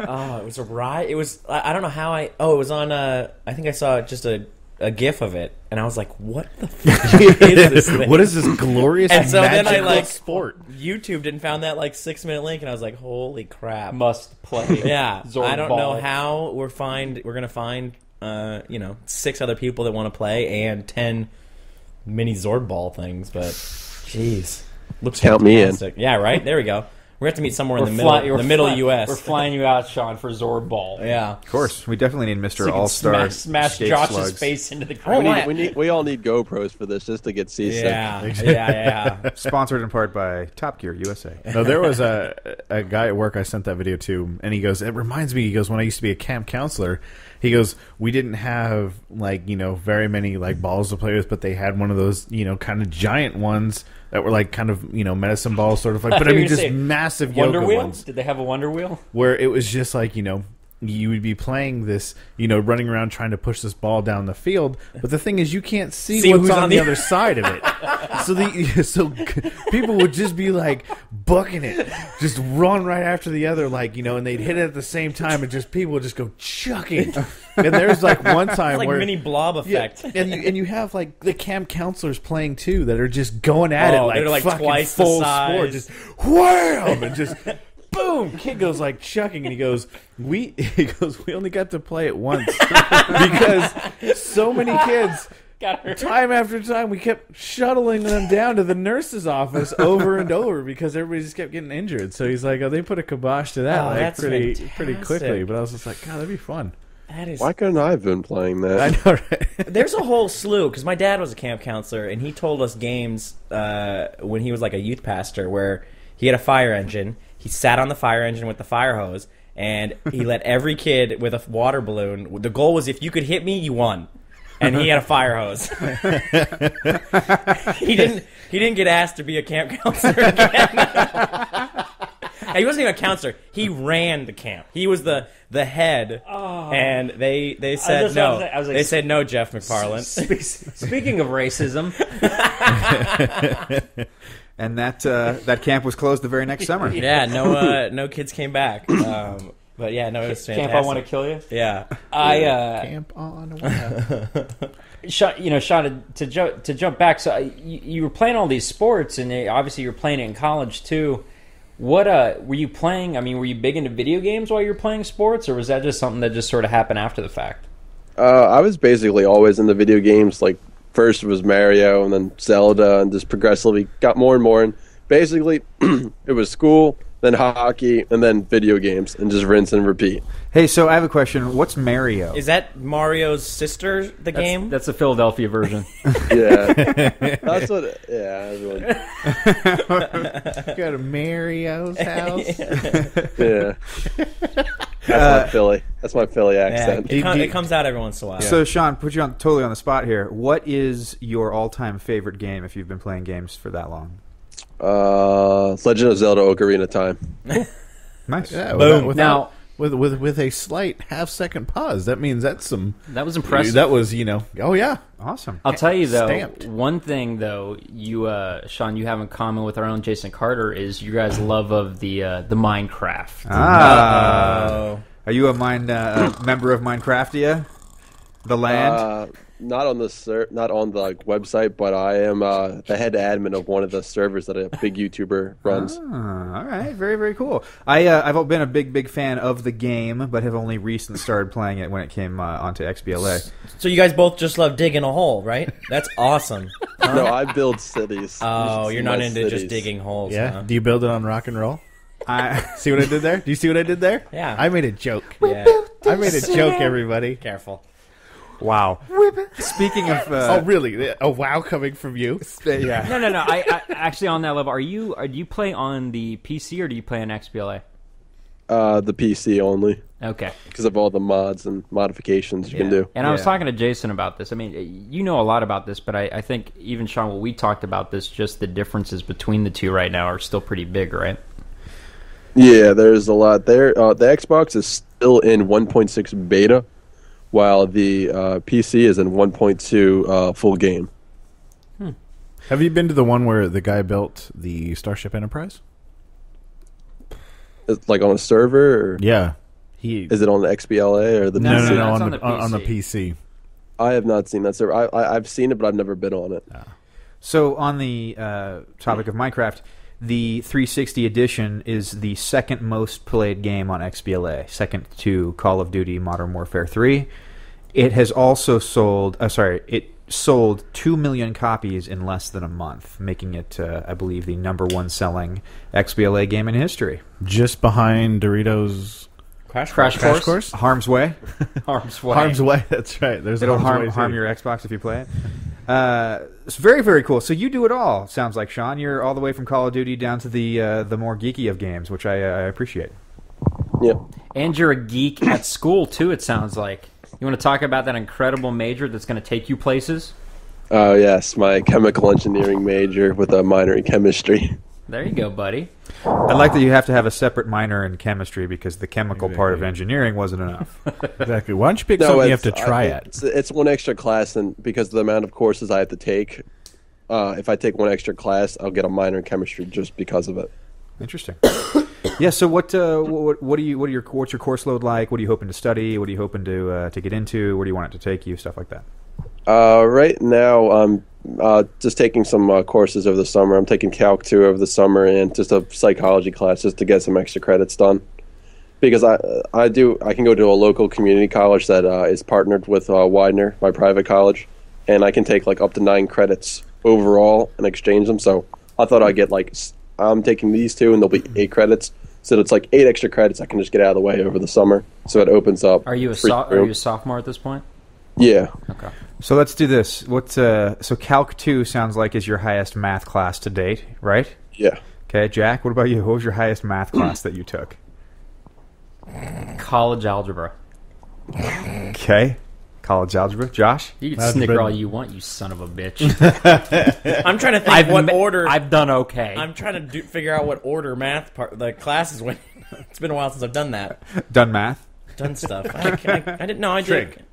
Oh, it was a riot. It was. I don't know how I. Oh, it was on. I think I saw just a GIF of it, and I was like, "What the fuck is this thing? What is this glorious and so then I sport?" YouTubed and found that 6-minute link, and I was like, "Holy crap!" Must play. Yeah, Zord I don't ball. know how we're gonna find 6 other people that want to play and 10 mini Zord ball things, but jeez. Looks Count me in. fantastic. Yeah, right? There we go. We're going to have to meet somewhere in the middle U.S. We're flying you out, Sean, for Zord ball. Yeah. Of course, we definitely need Mr. So you can All-Star. smash skate Josh's slugs. face into the ground. We all need GoPros for this just to get seasick. Yeah. Sponsored in part by Top Gear USA. No, there was a guy at work I sent that video to, and he goes, it reminds me, he goes, when I used to be a camp counselor, he goes, we didn't have, very many, balls to play with, but they had one of those, kind of giant ones that were, kind of, medicine balls, sort of like, but I mean, just massive Wonder yoga Wheel? ones. Did they have a Wonder Wheel? Where it was just you would be playing this, running around trying to push this ball down the field, but the thing is, you can't see what's on the other side of it. So people would just be booking it, just run right after the other, and they'd hit it at the same time, and just people would just go chucking. And there's one time It's where mini blob effect. yeah, and you have the camp counselors playing too that are just going at it they're fucking twice the full size. sport, just wham, and just boom. Kid goes chucking, and he goes, we only got to play it once because so many kids. Time after time, we kept shuttling them down to the nurse's office over and over because everybody just kept getting injured. So he's like, they put a kibosh to that that's pretty fantastic. quickly. But I was just like, God, that'd be fun. That is. Why couldn't I have been playing that? I know, right? There's a whole slew because my dad was a camp counselor and he told us games when he was a youth pastor where he had a fire engine. He sat on the fire engine with the fire hose and he let every kid with a water balloon. The goal was if you could hit me, you won. And he had a fire hose. He didn't get asked to be a camp counselor again. He wasn't even a counselor. He ran the camp. He was the head, and they said no. They said no, Jeff McFarland. Speaking of racism, And that camp was closed the very next summer. Yeah, no kids came back. But yeah, no, it was fantastic. Camp I Want to Kill You? Yeah. Camp on. Sean, to jump back, so you were playing all these sports, and obviously you were playing it in college too. What were you playing? I mean, were you big into video games while you were playing sports, or was that just something that just sort of happened after the fact? I was basically always in the video games. First was Mario, and then Zelda, and just progressively got more and more. And basically, it was school, then hockey, and then video games, and just rinse and repeat. Hey, so I have a question. What's Mario? Is that Mario's sister, game? That's the Philadelphia version. Yeah. That's what... Yeah, everyone... Go to Mario's house. Yeah. That's my Philly accent. It comes out every once in a while. So, Sean, put you totally on the spot here. What is your all-time favorite game if you've been playing games for that long? Legend of Zelda Ocarina of Time. Nice. Yeah, Boom. Now, with a slight half-second pause, that means that was impressive. That was, oh yeah, awesome. I'll tell you though, Stamped. one thing though, you Sean, you have in common with our own Jason Carter is you guys' love of the Minecraft. Are you a member of Minecraftia? The land? Not on the website, but I am the head admin of one of the servers that a big YouTuber runs. All right, very, very cool. I've been a big fan of the game, but have only recently started playing it when it came onto XBLA. So you guys both just love digging a hole, right? That's awesome. No, I build cities. Oh, you're not into just digging holes. Yeah. Huh? Do you build it on rock and roll? See what I did there? Do you see what I did there? Yeah. I made a joke. Yeah. I made a joke, everybody. Careful. Wow. Speaking of... oh, really? A wow coming from you? Yeah. No. I actually on that level, do you play on the PC or do you play on XBLA? The PC only, Okay. because of all the mods and modifications you can do. And I was talking to Jason about this. I mean, you know a lot about this, but I think even, Sean, when we talked about this, just the differences between the two right now are still pretty big, right? Yeah, there's a lot there. The Xbox is still in 1.6 beta, while the PC is in 1.2 full game. Have you been to the one where the guy built the Starship Enterprise? It's like on a server, or Yeah. is it on the XBLA or the No, PC? no, on it's on the PC. PC. I have not seen that server. I've seen it, but I've never been on it. So on the topic of Minecraft, the 360 edition is the second most played game on XBLA, second to Call of Duty Modern Warfare 3. It has also sold, it sold 2 million copies in less than a month, making it, I believe, the number one selling XBLA game in history. Just behind Doritos Crash Course? Harm's Way. Harm's Way. Harm's Way, that's right. There's It'll Harm's Way harm too. your Xbox if you play it. It's very, very cool. So you do it all, sounds like, Sean. You're all the way from Call of Duty down to the more geeky of games, which I appreciate. Yeah. And you're a geek at school, too, it sounds like. You want to talk about that incredible major that's going to take you places? Oh, yes, my chemical engineering major with a minor in chemistry. There you go, buddy. I like that you have to have a separate minor in chemistry because the chemical part of engineering wasn't enough. Exactly. Why don't you pick something you have to try It's one extra class, and because of the amount of courses I have to take, if I take one extra class, I'll get a minor in chemistry just because of it. Interesting. Yeah. So what's your course load like? What are you hoping to study? What are you hoping to get into? Where do you want it to take you? Stuff like that. Right now, I'm just taking some courses over the summer. I'm taking Calc 2 over the summer and just a psychology class just to get some extra credits done. Because I can go to a local community college that is partnered with Widener, my private college, and I can take like up to 9 credits overall and exchange them. So I thought I'd get I'm taking these 2 and there'll be 8 credits. So it's like 8 extra credits I can just get out of the way over the summer. So it opens up. Are you a sophomore at this point? Yeah. Okay. So let's do this. So Calc 2 sounds like is your highest math class to date, right? Yeah. Okay, Jack, what about you? What was your highest math class that you took? College algebra. Okay. College algebra. Josh? You can snicker all you want, you son of a bitch. I'm trying to think what order. I've done okay. I'm trying to figure out what order the classes went. It's been a while since I've done that. Done math? Done stuff. I didn't know. I did.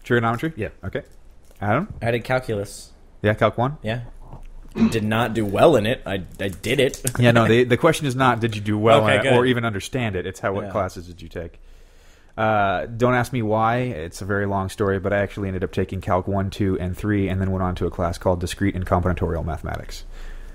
Trigonometry? Yeah. Okay. Adam? I did calculus. Yeah, Calc 1? Yeah. Did not do well in it. I did it. Yeah, no, the question is not did you do well Okay, in it good. or even understand it. It's what classes did you take. Don't ask me why. It's a very long story, but I actually ended up taking Calc 1, 2, and 3 and then went on to a class called Discrete and Combinatorial Mathematics.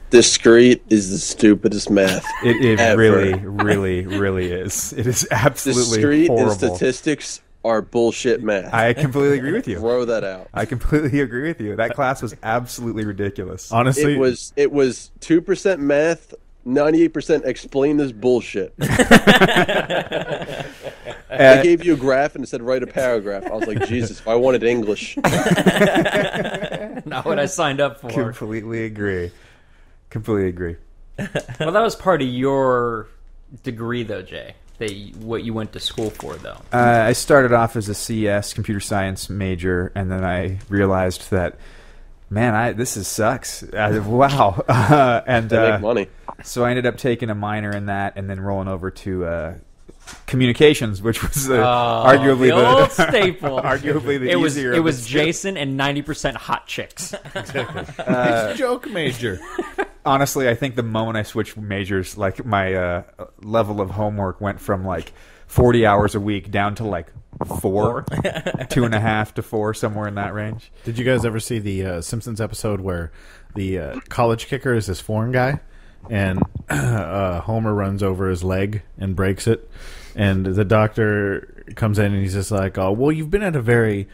Discrete is the stupidest math. It ever. really, really, really is. It is absolutely Discrete horrible. and statistics are bullshit math. I completely agree with you. Throw that out. I completely agree with you. That class was absolutely ridiculous. Honestly, It was 2% math, 98% explain this bullshit. They gave you a graph and it said write a paragraph. I was like, Jesus, if I wanted English. Not what I signed up for. Completely agree. Completely agree. Well, that was part of your degree, though, Jay. What you went to school for, though. I started off as a CS, computer science major, and then I realized that, man, this sucks. Wow. And They make money. So I ended up taking a minor in that and then rolling over to communications, which was arguably the old staple. Arguably the easier. It was Jason and 90% hot chicks. nice joke major. Honestly, I think the moment I switched majors, like my level of homework went from like 40 hours a week down to like 4, 2.5 to 4, somewhere in that range. Did you guys ever see the Simpsons episode where the college kicker is this foreign guy, and Homer runs over his leg and breaks it, and the doctor comes in and he's just like, "Oh, well, you've been at a very,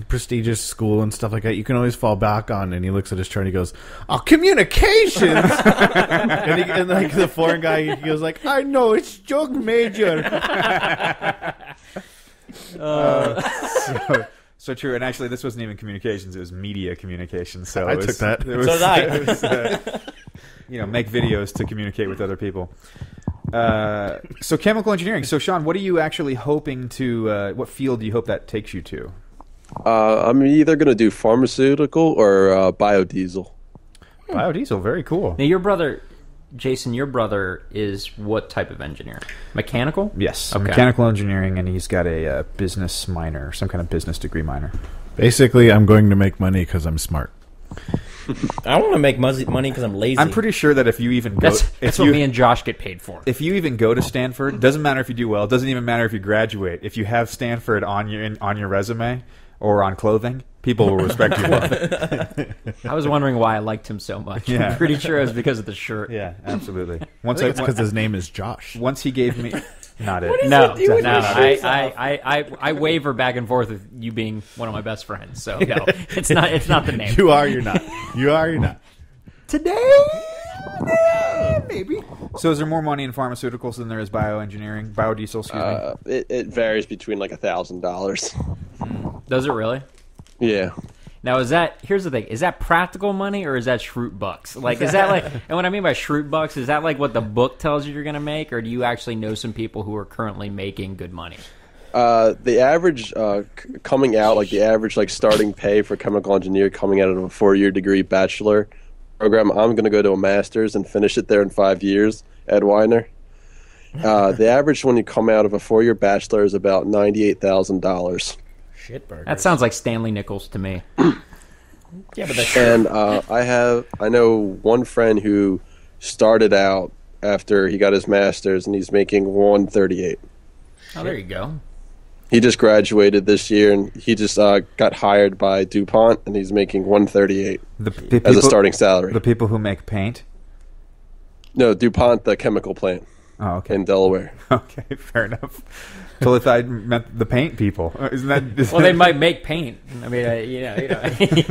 prestigious school and stuff like that. You can always fall back on." And he looks at his chart and he goes, "Oh, communications." and like the foreign guy, he goes like, "I know, it's joke major." So true. And actually, this wasn't even communications; it was media communications. So I took that. It was, So did I. It was, make videos to communicate with other people. So chemical engineering. So Sean, what are you actually hoping to? What field do you hope that takes you to? I'm either going to do pharmaceutical or biodiesel. Biodiesel, very cool. Now, your brother, Jason, is what type of engineer? Mechanical? Yes, Okay. mechanical engineering, and he's got a business minor, some kind of business degree minor. Basically, I'm going to make money because I'm smart. I want to make money because I'm lazy. I'm pretty sure that if you even go, That's what me and Josh get paid for. if you even go to Stanford, doesn't matter if you do well. It doesn't even matter if you graduate. If you have Stanford on your resume or on clothing, people will respect you more. I was wondering why I liked him so much. Yeah. I'm pretty sure it was because of the shirt. Yeah, absolutely. I think it's because his name is Josh. Once he gave me, not it. No, do with no. your shirts I waver back and forth with you being one of my best friends. So no, it's not the name. You are, you're not. You are, you're not. Today, maybe. So is there more money in pharmaceuticals than there is bioengineering, biodiesel? Excuse me. It varies between like $1,000. Does it really? Yeah. Now, here's the thing, is that practical money or is that Shroot bucks? Like, is that like, and what I mean by Shroot bucks, is that like what the book tells you you're going to make, or do you actually know some people who are currently making good money? The average coming out, like the average like starting pay for chemical engineer coming out of a 4-year degree bachelor program, I'm going to go to a master's and finish it there in 5 years, Ed Weiner. The average when you come out of a 4-year bachelor is about $98,000. Shitburgers. That sounds like Stanley Nichols to me. Yeah, but that's And I know one friend who started out after he got his master's and he's making $138. Oh, there you go. He just graduated this year and he just got hired by DuPont and he's making $138 as a starting salary. The people who make paint. No, DuPont, the chemical plant Oh, okay. in Delaware. Okay, fair enough. Totally thought I meant the paint people. Isn't that? Well, they might make paint. I mean, you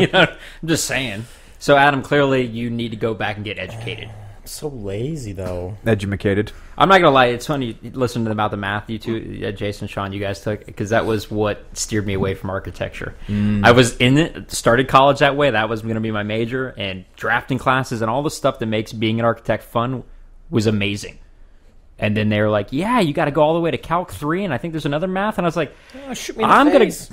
know, I'm just saying. So, Adam, clearly you need to go back and get educated. I'm so lazy, though. Educated. I'm not gonna lie. It's funny listening to about the math you two, Jason, Sean, you guys took, because that was what steered me away from architecture. I was started college that way. That was going to be my major, and drafting classes and all the stuff that makes being an architect fun was amazing. And then they were like, "Yeah, you got to go all the way to Calc 3, and I think there's another math." And I was like, Shoot me in the "I'm gonna face.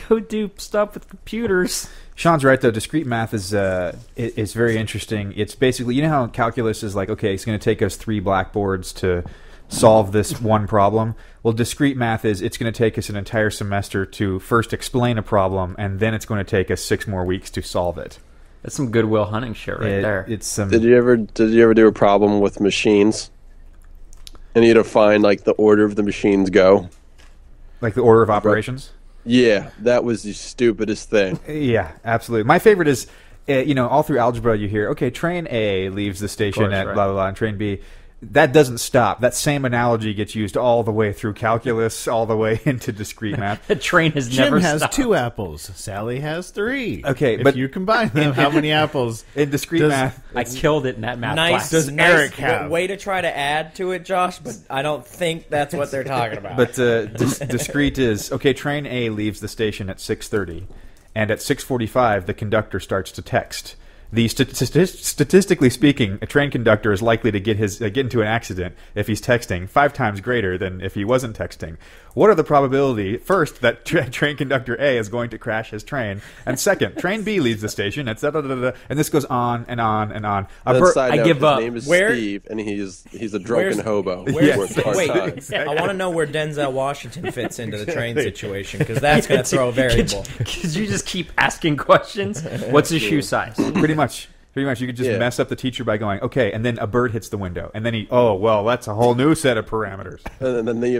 go do stuff with computers." Sean's right though. Discrete math is very interesting. It's basically, you know how calculus is like, okay, it's going to take us 3 blackboards to solve this one problem. Well, discrete math is it's going to take us an entire semester to first explain a problem, and then it's going to take us 6 more weeks to solve it. That's some Goodwill Hunting shit right there. It's some. Did you ever do a problem with machines? And you had to find like the order of the machines go. Like the order of operations. Yeah, that was the stupidest thing. Yeah, absolutely. My favorite is, all through algebra you hear, okay, train A leaves the station course, at right. blah, blah, blah, and train B. That doesn't stop. That same analogy gets used all the way through calculus, all the way into discrete math. The train has Jim never has stopped. 2 apples. Sally has 3. Okay, if but- you combine them, how many apples? In discrete math, I killed it in that math Nice. class. Does Eric have? Way to try to add to it, Josh, but I don't think that's what they're talking about. but discrete is, okay, train A leaves the station at 6:30, and at 6:45 the conductor starts to text. Statistically speaking, a train conductor is likely to get into an accident if he's texting 5 times greater than if he wasn't texting. What are the probability, first, that train conductor A is going to crash his train, and second, train B leaves the station, and this goes on and on and on. Side I note, give up. His name is Where- Steve, and he's a drunken hobo. Where's- Works part-time. I want to know where Denzel Washington fits into the train situation, because that's going to throw a variable. Because you just keep asking questions. What's his shoe size? Pretty much. You could just mess up the teacher by going, okay, and then a bird hits the window, and then that's a whole new set of parameters. And then you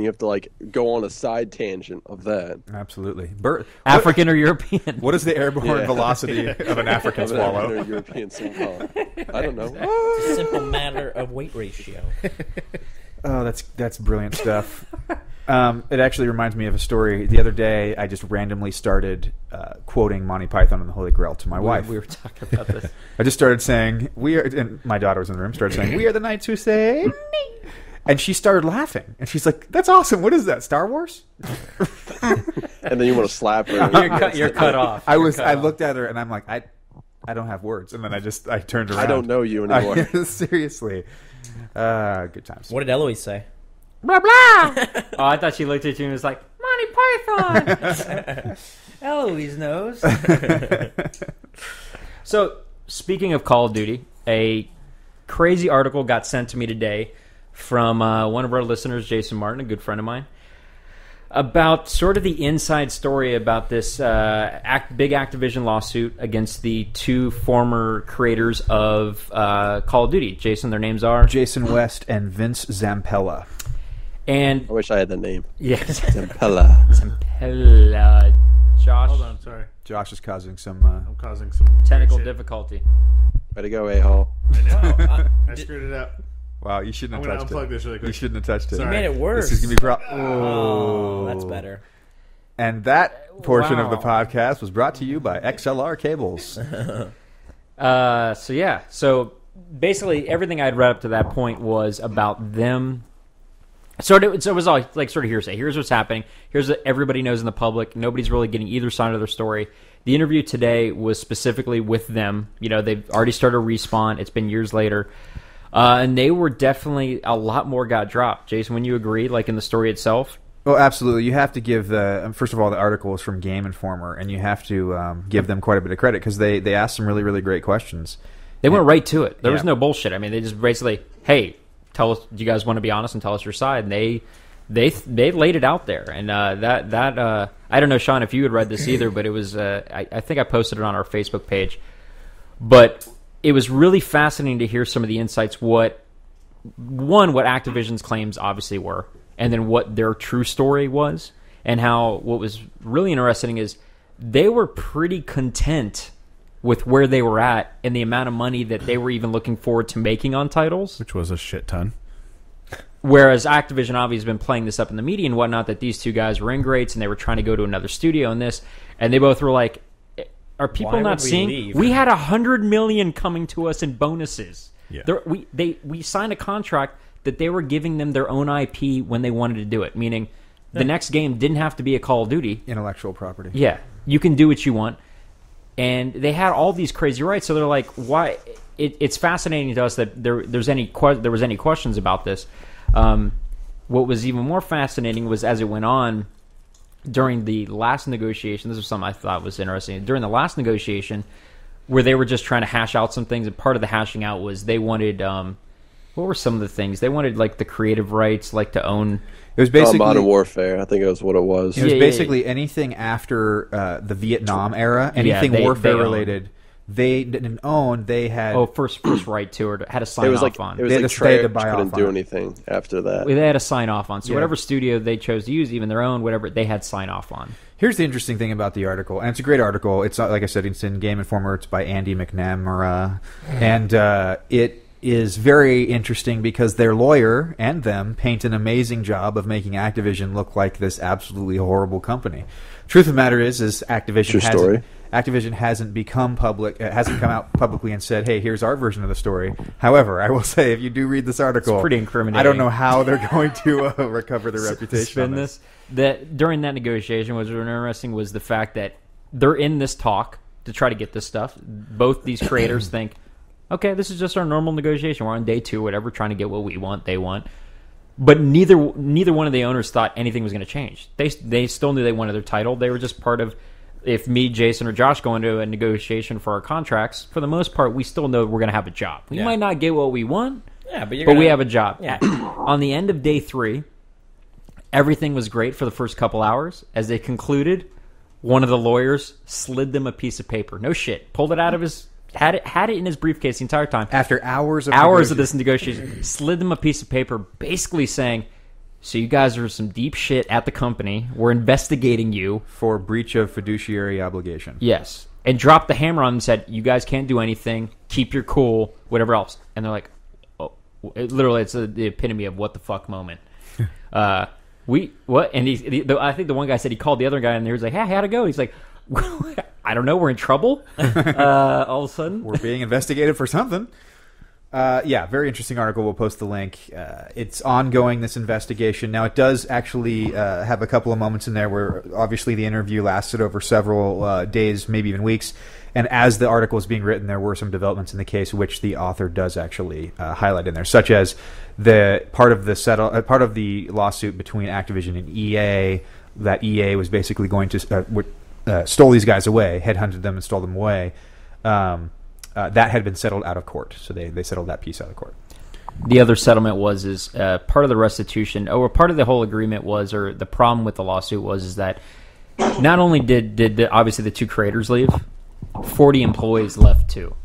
have to go on a side tangent of that. Absolutely. African or European? What is the airborne velocity of an African Of an swallow? African or European swallow. I don't know. It's a simple matter of weight ratio. Oh, that's brilliant stuff. It actually reminds me of a story. The other day, I just randomly started quoting Monty Python and the Holy Grail to my wife. We were talking about this. I just started saying, and my daughter was in the room, started saying, "We are the knights who say," and she started laughing. And she's like, "That's awesome. What is that, Star Wars?" And then you want to slap her. You're cut off. I looked at her, and I'm like, I don't have words. And then I turned around. I don't know you anymore. Seriously. Good times. What did Eloise say? Blah blah. Oh, I thought she looked at you and was like, Monty Python. Eloise knows. So, speaking of Call of Duty, a crazy article got sent to me today from one of our listeners, Jason Martin, a good friend of mine, about sort of the inside story about this big Activision lawsuit against the two former creators of Call of Duty. Jason, their names are? Jason West and Vince Zampella. And I wish I had the name. Yes. Zampella. Zampella. Josh. Hold on, sorry. Josh is causing some I'm causing some technical shit. difficulty. Way to go, A-hole. I know. I screwed it up. Wow, you shouldn't I'm have going to touched unplug it. this really quick. You shouldn't have touched it. Sorry. You made it worse. This is going to be Oh, that's better. And that portion of the Wow. podcast was brought to you by XLR cables. So basically everything I'd read up to that point was about them. So it was all like sort of hearsay. Here's what's happening. Here's what everybody knows in the public. Nobody's really getting either side of their story. The interview today was specifically with them. You know, they've already started Respawn. It's been years later. And they were definitely, a lot more got dropped. Jason, when you agree, like in the story itself? Well, absolutely. You have to give first of all, the article is from Game Informer, and you have to give them quite a bit of credit because they asked some really, really great questions. They went right to it. There was Yeah. no bullshit. I mean, they just basically, hey, tell us, do you guys want to be honest and tell us your side? And they laid it out there. And I don't know, Sean, if you had read this either, but it was, I think I posted it on our Facebook page. But it was really fascinating to hear some of the insights, what Activision's claims obviously were, and then what their true story was, and how what was really interesting is they were pretty content with where they were at and the amount of money that they were even looking forward to making on titles. Which was a shit ton. Whereas Activision obviously has been playing this up in the media and whatnot, that these two guys were ingrates and they were trying to go to another studio and this, and they both were like, are people Why not would we seeing? leave? We had $100 million coming to us in bonuses. Yeah. We signed a contract that they were giving them their own IP when they wanted to do it, meaning the next game didn't have to be a Call of Duty. Intellectual property. Yeah, you can do what you want. And they had all these crazy rights, so they're like, why? It's fascinating to us that there was any questions about this. What was even more fascinating was as it went on during the last negotiation. This was something I thought was interesting. During the last negotiation, where they were just trying to hash out some things, and part of the hashing out was they wanted what were some of the things they wanted, like the creative rights, like to own. It was basically Modern Warfare. I think it was what it was. It was Yeah, basically anything after the Vietnam era, anything they warfare owned. related. They didn't own. They had first right to it, had to sign It was off like on. it was They like just stayed to Treyarch buy couldn't off do on it. anything after that. They had to sign off on. So Yeah. whatever studio they chose to use, even their own, whatever, they had sign off on. Here's the interesting thing about the article, and it's a great article. It's not, like I said, it's in Game Informer. It's by Andy McNamara, and it is very interesting because their lawyer and them paint an amazing job of making Activision look like this absolutely horrible company. Truth of the matter is True story. Activision hasn't become public, hasn't come out publicly and said, "Hey, here's our version of the story." However, I will say, if you do read this article, It's pretty incriminating. I don't know how they're going to recover their reputation. Spin on this. That during that negotiation, was interesting was the fact that they're in this talk to try to get this stuff. Both these creators think, okay, this is just our normal negotiation. We're on day 2, whatever, trying to get what we want, they want. But neither one of the owners thought anything was going to change. They still knew they wanted their title. They were just part of. If me, Jason, or Josh go into a negotiation for our contracts, for the most part, we still know we're going to have a job. We might not get what we want, Yeah, but we have a job. Yeah. On the end of day 3, everything was great for the first couple hours. As they concluded, one of the lawyers slid them a piece of paper. No shit. Pulled it out of his... Had it in his briefcase the entire time. After hours of this negotiation, slid them a piece of paper basically saying, so you guys are some deep shit at the company. We're investigating you. for breach of fiduciary obligation. Yes. And dropped the hammer on them and said, you guys can't do anything. Keep your cool, whatever else. And they're like, oh, literally, it's the epitome of what the fuck moment. What? And I think the one guy said he called the other guy and he was like, hey, how'd it go? He's like, I don't know. We're in trouble. All of a sudden. We're being investigated for something. Yeah, very interesting article. We'll post the link. It's ongoing, this investigation. Now, it does actually have a couple of moments in there where obviously the interview lasted over several days, maybe even weeks. And as the article was being written, there were some developments in the case which the author does actually highlight in there, such as the part of the lawsuit between Activision and EA, that EA was basically going to stole these guys away, headhunted them and stole them away. That had been settled out of court, so they settled that piece out of court. The other settlement was part of the restitution, or part of the whole agreement was, or the problem with the lawsuit was, is that not only did obviously the two creators leave, 40 employees left too,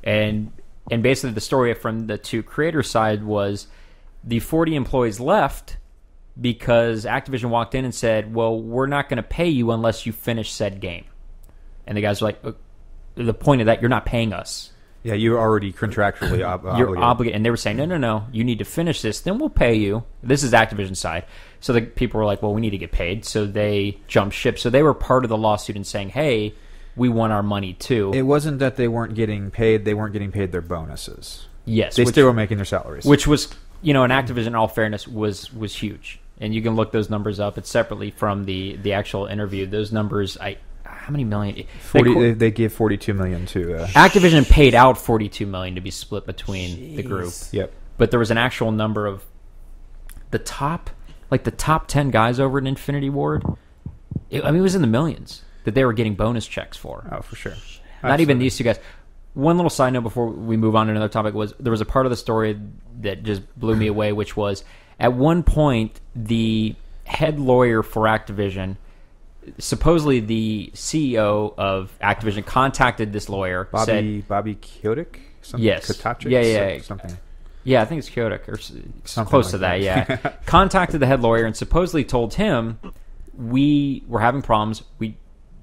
and basically the story from the two creators side was the 40 employees left because Activision walked in and said, "Well, we're not going to pay you unless you finish said game," and the guys were like, the point of that, you're not paying us. Yeah, you're already contractually obligated. You're obligated. And they were saying, no, you need to finish this, then we'll pay you. This is Activision's side. So the people were like, well, we need to get paid. So they jumped ship. So they were part of the lawsuit and saying, hey, we want our money too. It wasn't that they weren't getting paid. They weren't getting paid their bonuses. Yes. They still were making their salaries. Which was, in Activision, in all fairness, was huge. And you can look those numbers up. It's separately from the actual interview. Those numbers, how many million? 40. They gave $42 million to Activision paid out $42 million to be split between the group. Yep. But there was an actual number of the top 10 guys over at Infinity Ward. It was in the millions that they were getting bonus checks for. Oh, for sure. Not even these two guys. One little side note before we move on to another topic was there was a part of the story that just blew me away, which was at one point the head lawyer for Activision, supposedly the CEO of Activision, contacted this lawyer. Bobby Kotick? Yes. Kotick? Yeah. Something. Yeah, I think it's Kotick or something close like to that. Yeah. Contacted the head lawyer and supposedly told him, we were having problems.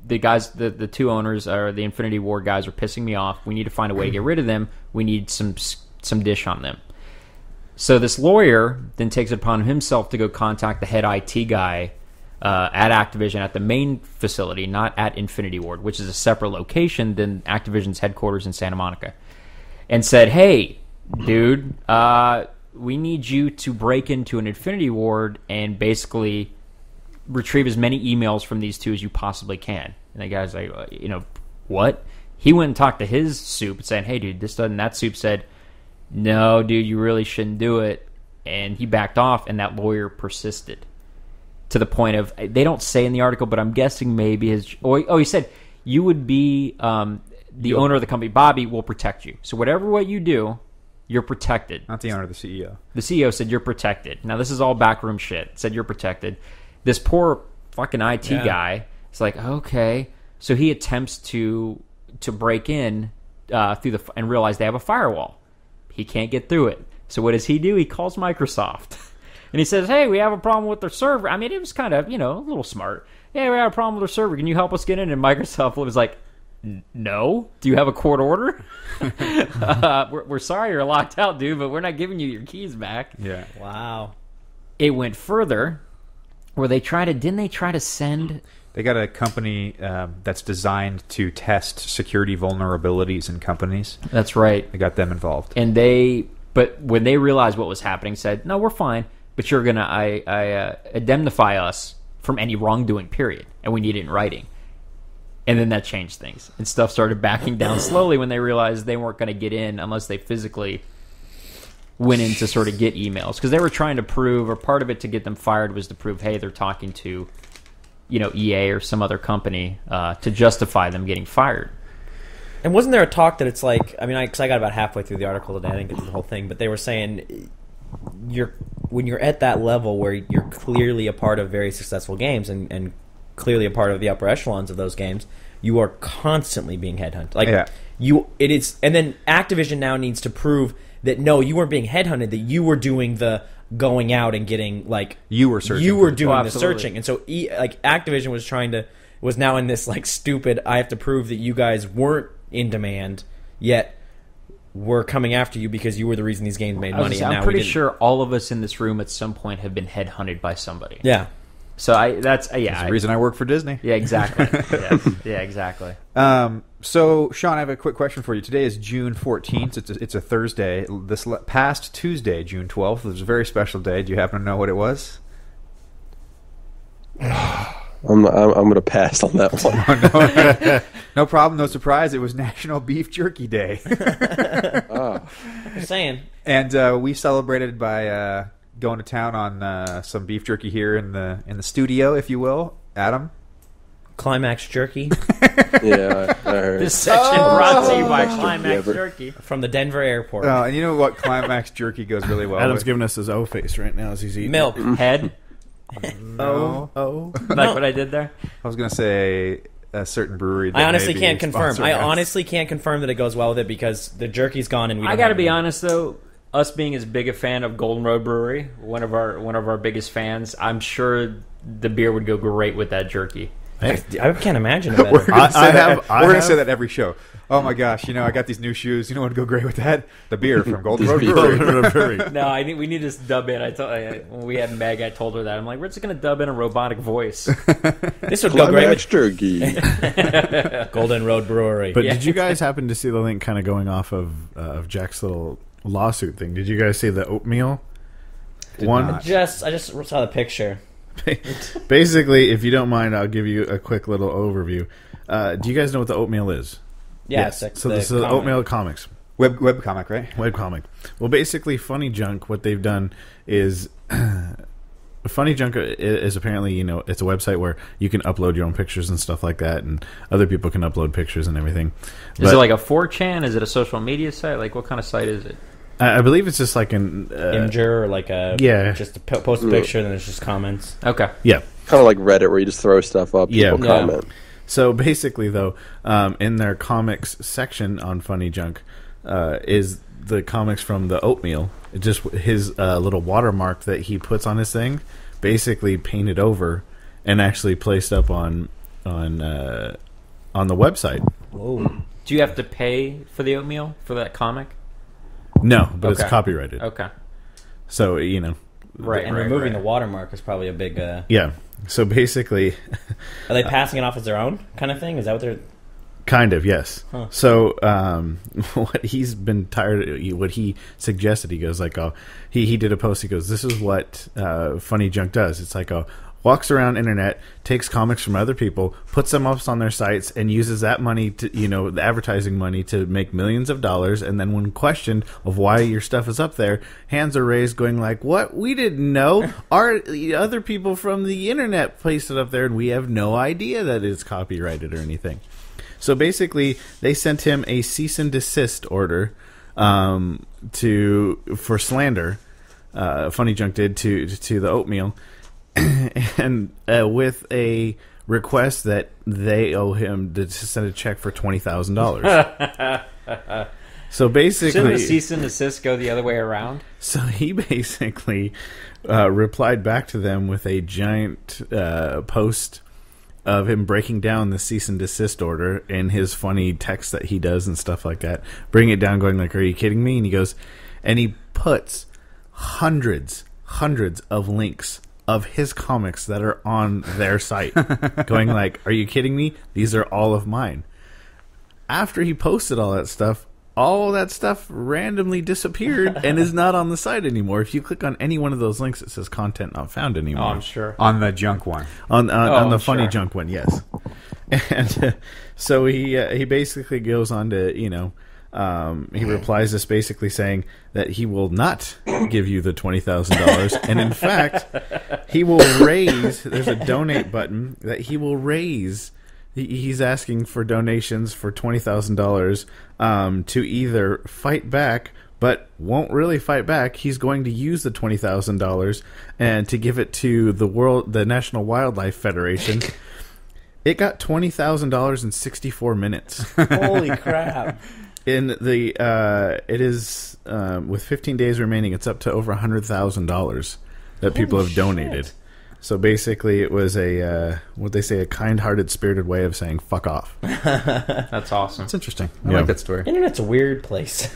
The guys, the two owners, or the Infinity Ward guys, are pissing me off. We need to find a way to get rid of them. We need some dish on them. So this lawyer then takes it upon himself to go contact the head IT guy at Activision at the main facility, not at Infinity Ward, which is a separate location than Activision's headquarters in Santa Monica, and said, hey, dude, we need you to break into an Infinity Ward and basically retrieve as many emails from these two as you possibly can. And the guy's like, what? He went and talked to his soup saying, hey, dude, this doesn't. That soup said, no, dude, you really shouldn't do it. And he backed off, and that lawyer persisted to the point of, they don't say in the article, but I'm guessing maybe he said, you would be the owner of the company. Bobby will protect you. So what you do, you're protected. Not the owner, the CEO. The CEO said you're protected. Now, this is all backroom shit. Said you're protected. This poor fucking IT guy is like, okay. So he attempts to break in through and realize they have a firewall. He can't get through it. So what does he do? He calls Microsoft. And he says, hey, we have a problem with their server. I mean, it was kind of, a little smart. Hey, we have a problem with their server. Can you help us get in? And Microsoft was like, no. Do you have a court order? We're sorry you're locked out, dude, but we're not giving you your keys back. Yeah. Wow. It went further where didn't they try to send... They got a company that's designed to test security vulnerabilities in companies. That's right. They got them involved. And but when they realized what was happening, said, no, we're fine, but you're going to indemnify us from any wrongdoing, period. And we need it in writing. And then that changed things. And stuff started backing down slowly when they realized they weren't going to get in unless they physically went in to sort of get emails. Because they were trying to prove, or part of it to get them fired was to prove, hey, they're talking to EA or some other company to justify them getting fired. And wasn't there a talk that it's like, because I got about halfway through the article today, I didn't get through the whole thing, but they were saying when you're at that level where you're clearly a part of very successful games and clearly a part of the upper echelons of those games, you are constantly being headhunted. And then Activision now needs to prove that no, you weren't being headhunted, that you were doing the going out and getting you were searching. You were doing the searching, and so Activision was now in this stupid. I have to prove that you guys weren't in demand, yet we're coming after you because you were the reason these games made money. I'm pretty sure all of us in this room at some point have been headhunted by somebody. Yeah, So that's the reason I work for Disney. Yeah, exactly. Yeah, exactly. So, Sean, I have a quick question for you. Today is June 14th. It's a Thursday. This past Tuesday, June 12th, was a very special day. Do you happen to know what it was? I'm going to pass on that one. Oh, no problem. No surprise. It was National Beef Jerky Day. Just saying. And we celebrated by going to town on some beef jerky here in the studio, if you will. Adam? Climax Jerky. Yeah, I heard. This section brought to you by Climax Jerky. From the Denver airport. And you know what? Climax Jerky goes really well Adam's with? giving us his O face right now as he's eating. Milk. Head. No. Like what I did there? I was going to say a certain brewery. That I honestly may be can't confirm. sponsoring us. honestly can't confirm that it goes well with it because the jerky's gone and we. I got to be honest though. Us being as big a fan of Golden Road Brewery, one of our biggest fans, I'm sure the beer would go great with that jerky. I can't imagine it better. We're going to say that every show. Oh my gosh! I got these new shoes. You know what would go great with that? The beer from Golden Road Brewery. No, we need to dub in. When we had Meg, I told her that. I'm like, we're just going to dub in a robotic voice. This would go great with jerky. Golden Road Brewery. But did you guys happen to see the link kind of going off of Jack's little lawsuit thing? Did you guys see the oatmeal one? not. I just saw the picture. Basically, if you don't mind, I'll give you a quick little overview. Do you guys know what the oatmeal is? Yes. So this is oatmeal comics. Web comic, right? Webcomic. Well, basically, Funny Junk, what they've done is... Funny Junk is apparently, it's a website where you can upload your own pictures and stuff like that, and other people can upload pictures and everything. Is it like a 4chan? Is it a social media site? Like, what kind of site is it? I believe it's just like an... Imgur or like a... Yeah. Just post a picture and then there's just comments. Okay. Yeah. Kind of like Reddit where you just throw stuff up, people comment. So basically, though, in their comics section on Funny Junk is the comics from the oatmeal. It just his little watermark that he puts on his thing, basically painted over and actually placed up on the website. Whoa. Do you have to pay for the oatmeal for that comic? No, but it's Okay. copyrighted. Okay. So Right. And removing the watermark is probably a big... yeah. So basically, Are they passing it off as their own kind of thing? Is that what they're... kind of, yes. Huh. So what he's been what he suggested, he goes like, he did a post. He goes, this is what Funny Junk does. It's like walks around internet, takes comics from other people, puts them up on their sites, and uses that money to, the advertising money to make millions of dollars. And then when questioned of why your stuff is up there, hands are raised going like, what? We didn't know. Our other people from the internet placed it up there, and we have no idea that it's copyrighted or anything. So basically, they sent him a cease and desist order for slander. Funny Junk did to the oatmeal, and with a request that they owe him to send a check for $20,000. So basically, shouldn't the cease and desist go the other way around? So he basically replied back to them with a giant post of him breaking down the cease and desist order in his funny text that he does and stuff like that. Bring it down going like, are you kidding me? And he goes, and he puts hundreds of links of his comics that are on their site going like, are you kidding me? These are all of mine. After he posted all that stuff randomly disappeared and is not on the site anymore. If you click on any one of those links, it says content not found anymore. Oh, I'm sure. On the junk one. On the Funny sure. Junk one, yes. And so he basically goes on to, he replies this basically saying that he will not give you the $20,000. And in fact, he will raise, there's a donate button that he will raise. He's asking for donations for $20,000 to either fight back, but won't really fight back. He's going to use the $20,000 and to give it to the National Wildlife Federation. It got $20,000 in 64 minutes. Holy crap. In the it is with 15 days remaining, it's up to over $100,000 that people have donated. Shit. So basically, it was a what they say, a kind-hearted, spirited way of saying "fuck off." That's awesome. It's interesting. I Yeah. like that story. Internet's a weird place.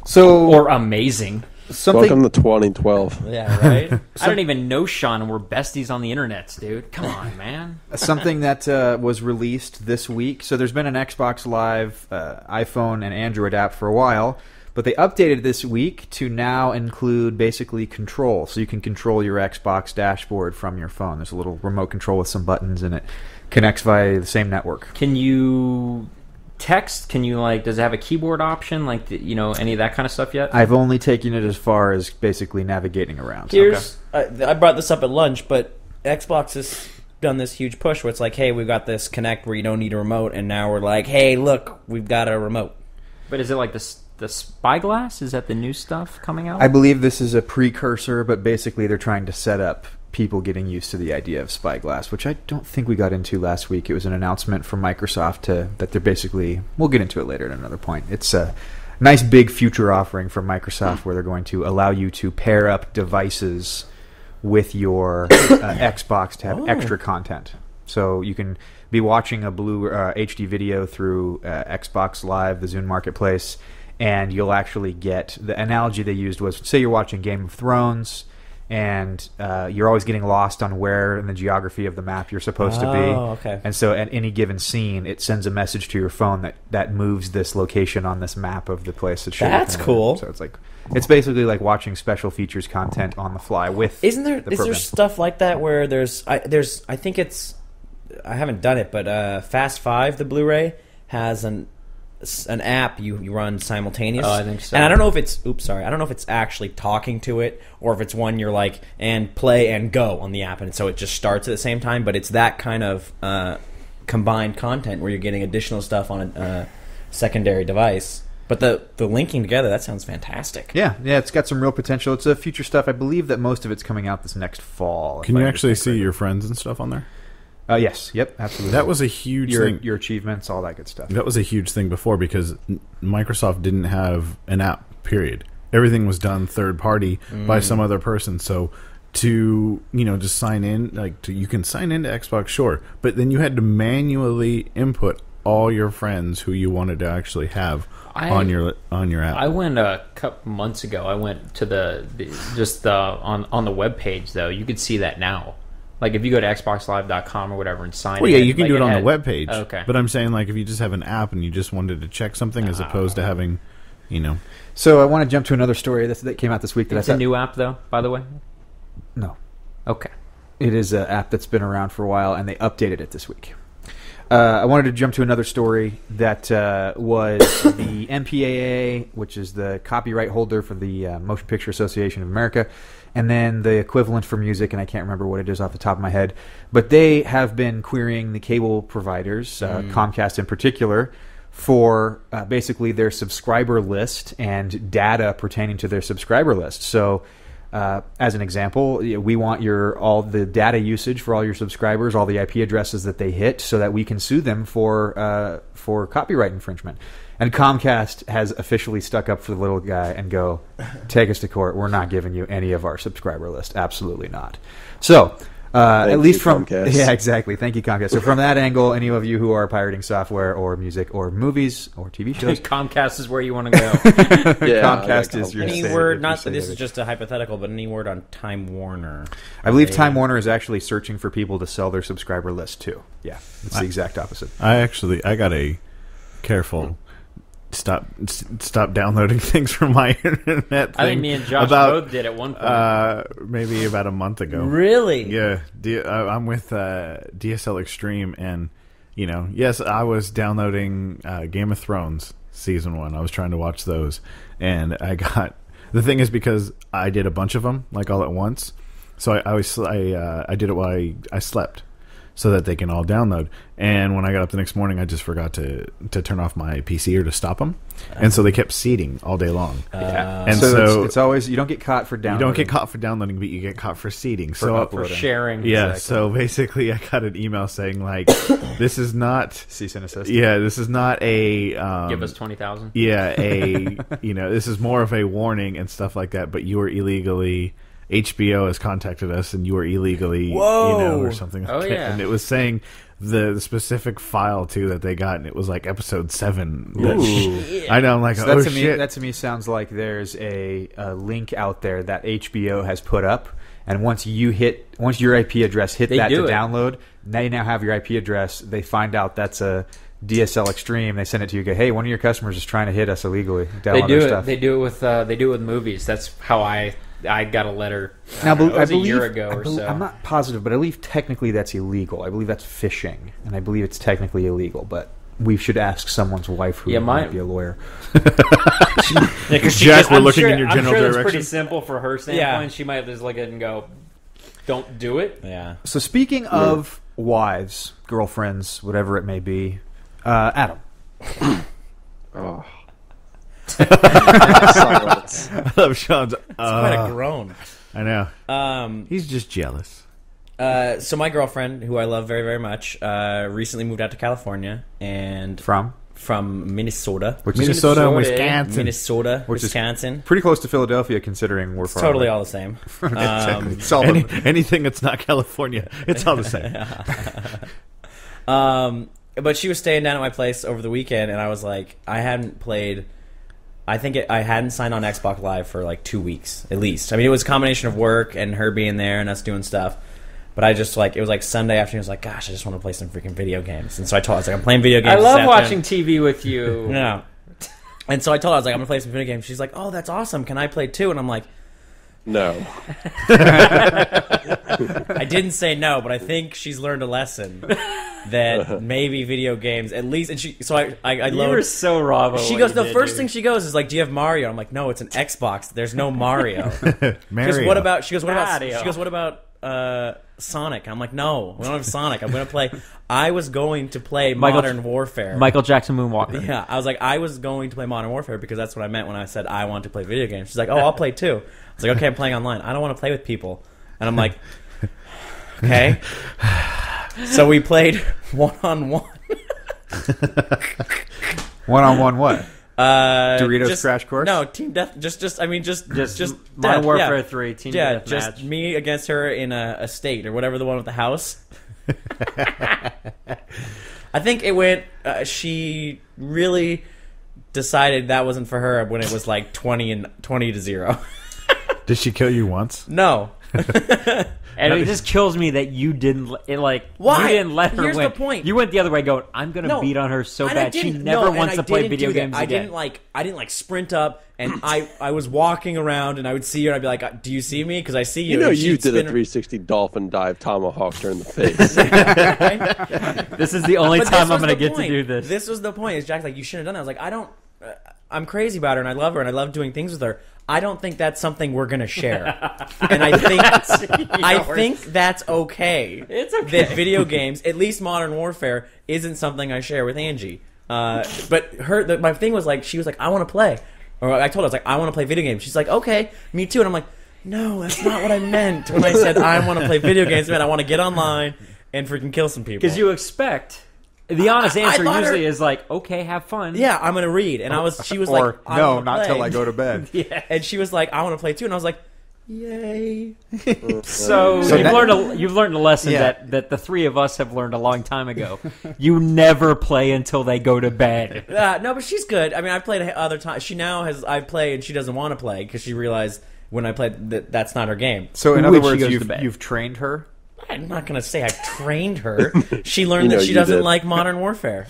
So, Or amazing. Welcome to 2012. Yeah, right? I don't even know Sean, and we're besties on the internet, dude. Come on, man. Something that was released this week. So there's been an Xbox Live iPhone and Android app for a while, but they updated this week to now include basically control. So you can control your Xbox dashboard from your phone. There's a little remote control with some buttons, and it connects via the same network. Can you text? Can you, does it have a keyboard option? Any of that kind of stuff yet? I've only taken it as far as basically navigating around. I brought this up at lunch, but Xbox has done this huge push where it's like, hey, we've got this Connect where you don't need a remote, and now we're like, hey, look, we've got a remote. But is it like the Spyglass? Is that the new stuff coming out? I believe this is a precursor, but basically they're trying to set up people getting used to the idea of Spyglass, which I don't think we got into last week. It was an announcement from Microsoft that they're basically, we'll get into it later at another point. It's a nice big future offering from Microsoft where they're going to allow you to pair up devices with your Xbox to have extra content. So you can be watching a blue HD video through Xbox Live, the Zune Marketplace, and you'll actually get, the analogy they used was, say you're watching Game of Thrones, and you're always getting lost on where in the geography of the map you're supposed to be. Okay. And so at any given scene, it sends a message to your phone that moves this location on this map of the place that you're That's cool. So it's basically like watching special features content on the fly with Is there stuff like that where I think it's, I haven't done it, but Fast 5, the Blu-ray, has an app you run simultaneously. Oh, I think so. And I don't know if it's actually talking to it or if it's one you're like, and play and go on the app, and so it just starts at the same time, but it's that kind of combined content where you're getting additional stuff on a secondary device. But the linking together, that sounds fantastic. Yeah, it's got some real potential. It's future stuff. I believe that most of it's coming out this next fall. Can you actually see your friends and stuff on there? Yes. Yep. Absolutely. That was a huge thing. Your achievements, all that good stuff. That was a huge thing before because Microsoft didn't have an app, period. Everything was done third party by some other person. So to, just sign in, you can sign into Xbox, sure. But then you had to manually input all your friends who you wanted to actually have on your app. I went a couple months ago. I went to on the web page though. You could see that now. Like if you go to xboxlive.com or whatever and sign in. Well, yeah, you can do it on the web page. Oh, okay. But I'm saying if you just have an app and you just wanted to check something as opposed to having, So I want to jump to another story that came out this week. It's a new app though, by the way? No. Okay. It is an app that's been around for a while, and they updated it this week. I wanted to jump to another story that was the MPAA, which is the copyright holder for the Motion Picture Association of America, and then the equivalent for music, and I can't remember what it is off the top of my head, but they have been querying the cable providers, Comcast in particular, for basically their subscriber list and data pertaining to their subscriber list. So as an example, we want all the data usage for all your subscribers, all the IP addresses that they hit, so that we can sue them for copyright infringement. And Comcast has officially stuck up for the little guy and go, take us to court. We're not giving you any of our subscriber list. Absolutely not. So at least from Comcast. Yeah, exactly. Thank you, Comcast. So from that angle, any of you who are pirating software or music or movies or TV shows, Comcast is where you want to go. Comcast is your any safe- word, your not that safe this haven. is just a hypothetical, but any word on Time Warner. I believe Time Warner is actually searching for people to sell their subscriber list too. Yeah, it's the exact opposite. I got a careful stop downloading things from my internet thing. I think me and Josh both did at one point. Maybe about a month ago. Really? Yeah. I'm with DSL Extreme, and yes, I was downloading Game of Thrones season 1. I was trying to watch those, and I got the thing is because I did a bunch of them all at once, so I did it while I slept, so that they can all download. And when I got up the next morning, I just forgot to turn off my PC or to stop them. And so they kept seeding all day long. And so it's always, you don't get caught for downloading. You don't get caught for downloading, but you get caught for seeding. For sharing. Yeah, exactly. so basically I got an email saying, this is not... Cease and desist. Yeah, this is not a... Give us 20,000. Yeah, this is more of a warning and stuff like that, but you are illegally... HBO has contacted us and you are illegally, or something like that. Yeah. And it was saying the specific file too that they got, and it was like episode 7. Ooh. I know. I'm like, So shit. that to me sounds like there's a link out there that HBO has put up, and once your IP address hit that to download, they now have your IP address. They find out that's a DSL Extreme. They send it to you. Go, hey, one of your customers is trying to hit us illegally. They do it. They do it with movies. That's how I got a letter. Now, a year ago or so. I'm not positive, but I believe technically that's illegal. I believe that's phishing, and I believe it's technically illegal. But we should ask someone's wife who might be a lawyer. Jack, we're looking in your general direction. That's pretty simple for her standpoint. Yeah. She might just look at it and go, "Don't do it." Yeah. So speaking of wives, girlfriends, whatever it may be, Adam. Oh. I love Sean's. It's quite a groan. I know. He's just jealous. So my girlfriend, who I love very, very much, recently moved out to California and from Minnesota, Minnesota and Wisconsin. Minnesota, Wisconsin. Pretty close to Philadelphia, considering we're far totally away. all the same. It's all anything that's not California, it's all the same. But she was staying down at my place over the weekend, and I was like, I hadn't played. I hadn't signed on Xbox Live for like 2 weeks at least. I mean, it was a combination of work and her being there and us doing stuff. But I just it was like Sunday afternoon. I was like, gosh, I just want to play some freaking video games. And so I told her, I was like, I'm playing video games. I love watching TV with you. No. And so I told her, I was like, I'm going to play some video games. She's like, oh, that's awesome. Can I play too? And I'm like, no. I didn't say no, but I think she's learned a lesson that maybe video games, at least, and I you were so raw. She goes, the first thing she goes is like, do you have Mario? I'm like, no, it's an Xbox. There's no Mario. Mario. She goes, what about Sonic? I'm like, no, we don't have Sonic. I was going to play Modern Warfare. Michael Jackson Moonwalker. Yeah, I was like, I was going to play Modern Warfare because that's what I meant when I said I want to play video games. She's like, oh, I'll play too. I was like, okay, I'm playing online. I don't want to play with people. And I'm like, okay. So we played one-on-one. One-on-one what? Doritos Crash Course? No, Team Death. Just Modern Warfare 3. Team Death just match. Me against her in a state or whatever, the one with the house. I think it went. She really decided that wasn't for her when it was like 20-0. Did she kill you once? No. And it just kills me that you didn't. Why? You didn't let her Here's win. the point. You went the other way, going, "I'm going to beat on her so bad she never wants to play video games again." I didn't sprint up, and I was walking around, and I would see her, and I'd be like, "Do you see me? Because I see you." You know, you did a 360 dolphin dive tomahawk her in the face. This is the only time I'm going to get to do this. This was the point. Is Jack's like, you shouldn't have done that. I was like, I'm crazy about her, and I love her, and I love doing things with her. I don't think that's something we're going to share. And I think that's okay. It's okay. That video games, at least Modern Warfare, isn't something I share with Angie. But my thing was like, she was like, I want to play. Or I told her, I was like, I want to play video games. She's like, okay, me too. And I'm like, no, that's not what I meant when I said I want to play video games. Man, I want to get online and freaking kill some people. Because you expect... The honest answer usually is like, okay, have fun. Yeah, I'm going to read. And she was like, no, not till I go to bed. Yeah. And she was like, I want to play too. And I was like, yay. So you've learned a lesson that the three of us have learned a long time ago. You never play until they go to bed. No, but she's good. I mean, I've played other times. I play and she doesn't want to play because she realized when I played that's not her game. So in other words, you've trained her? I'm not going to say I trained her. She learned that she doesn't like Modern Warfare.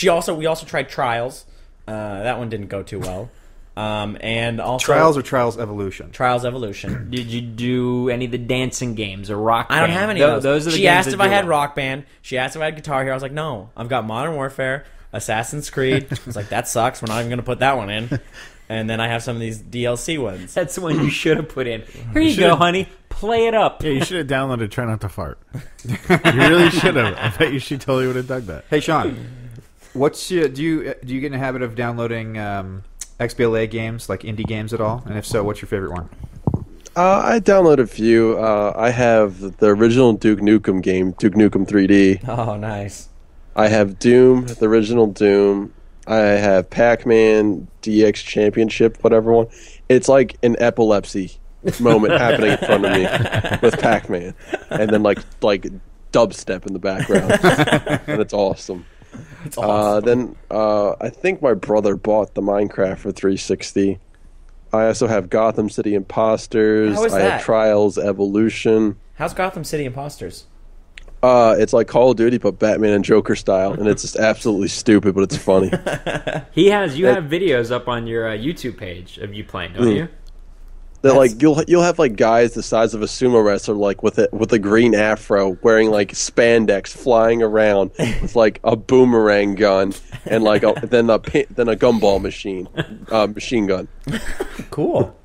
We also tried Trials. That one didn't go too well. And also Trials or Trials Evolution? Trials Evolution. Did you do any of the dancing games or Rock Band? I don't have any of those. Are the she games asked that if I had you Rock Band. She asked if I had Guitar Hero. I was like, no. I've got Modern Warfare, Assassin's Creed. I was like, that sucks. We're not even going to put that one in. And then I have some of these DLC ones. That's the one you should have put in. Here you go, honey. Play it up. Yeah, you should have downloaded Try Not to Fart. You really should have. I bet she totally would have dug that. Hey, Sean, do you get in the habit of downloading XBLA games, like indie games at all? And if so, what's your favorite one? I download a few. I have the original Duke Nukem game, Duke Nukem 3D. Oh, nice. I have Doom, the original Doom. I have Pac-Man DX Championship, whatever one. It's like an epilepsy moment happening in front of me with Pac-Man. And then like dubstep in the background, and it's awesome. It's awesome. Then I think my brother bought the Minecraft for 360. I also have Gotham City Imposters. How is I that? have Trials Evolution. How's Gotham City Imposters? It's like Call of Duty, but Batman and Joker style, and it's just absolutely stupid, but it's funny. You have videos up on your YouTube page of you playing, don't you? That like you'll have like guys the size of a sumo wrestler, like with a green afro, wearing like spandex, flying around with like a boomerang gun and like then a gumball machine gun. Cool.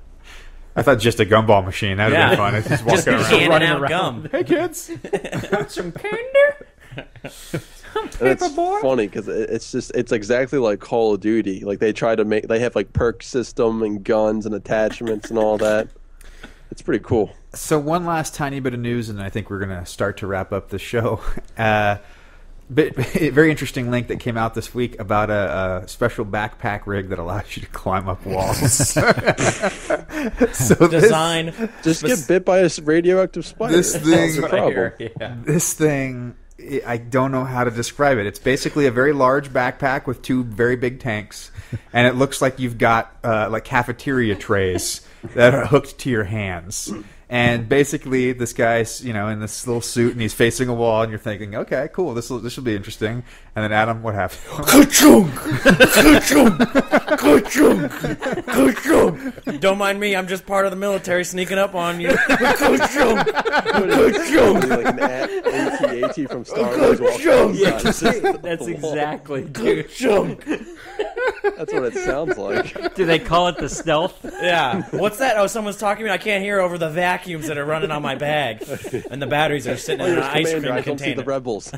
I thought just a gumball machine. That'd have been fun. It's just walking around. Handing running out around. gum. Hey kids. Some candy. And it's funny because it's exactly like Call of Duty. Like they have like perk system and guns and attachments and all that. It's pretty cool. So one last tiny bit of news, and I think we're going to start to wrap up the show. Very interesting link that came out this week about a special backpack rig that allows you to climb up walls. So Design. Just get bit by a radioactive spider. This thing- That's the What I problem. hear, yeah. This thing, I don't know how to describe it. It's basically a very large backpack with two very big tanks, and it looks like you've got like cafeteria trays that are hooked to your hands. And basically, this guy's in this little suit, and he's facing a wall, and you're thinking, okay, cool, this will be interesting. And then Adam, what happened? Don't mind me. I'm just part of the military sneaking up on you. Like an AT-AT from Star Wars. That's exactly, dude. That's what it sounds like. Do they call it the stealth? Yeah. What's that? Oh, someone's talking to me. I can't hear over the vacuums that are running on my bag. And the batteries are sitting in an ice cream I don't see container. the rebels.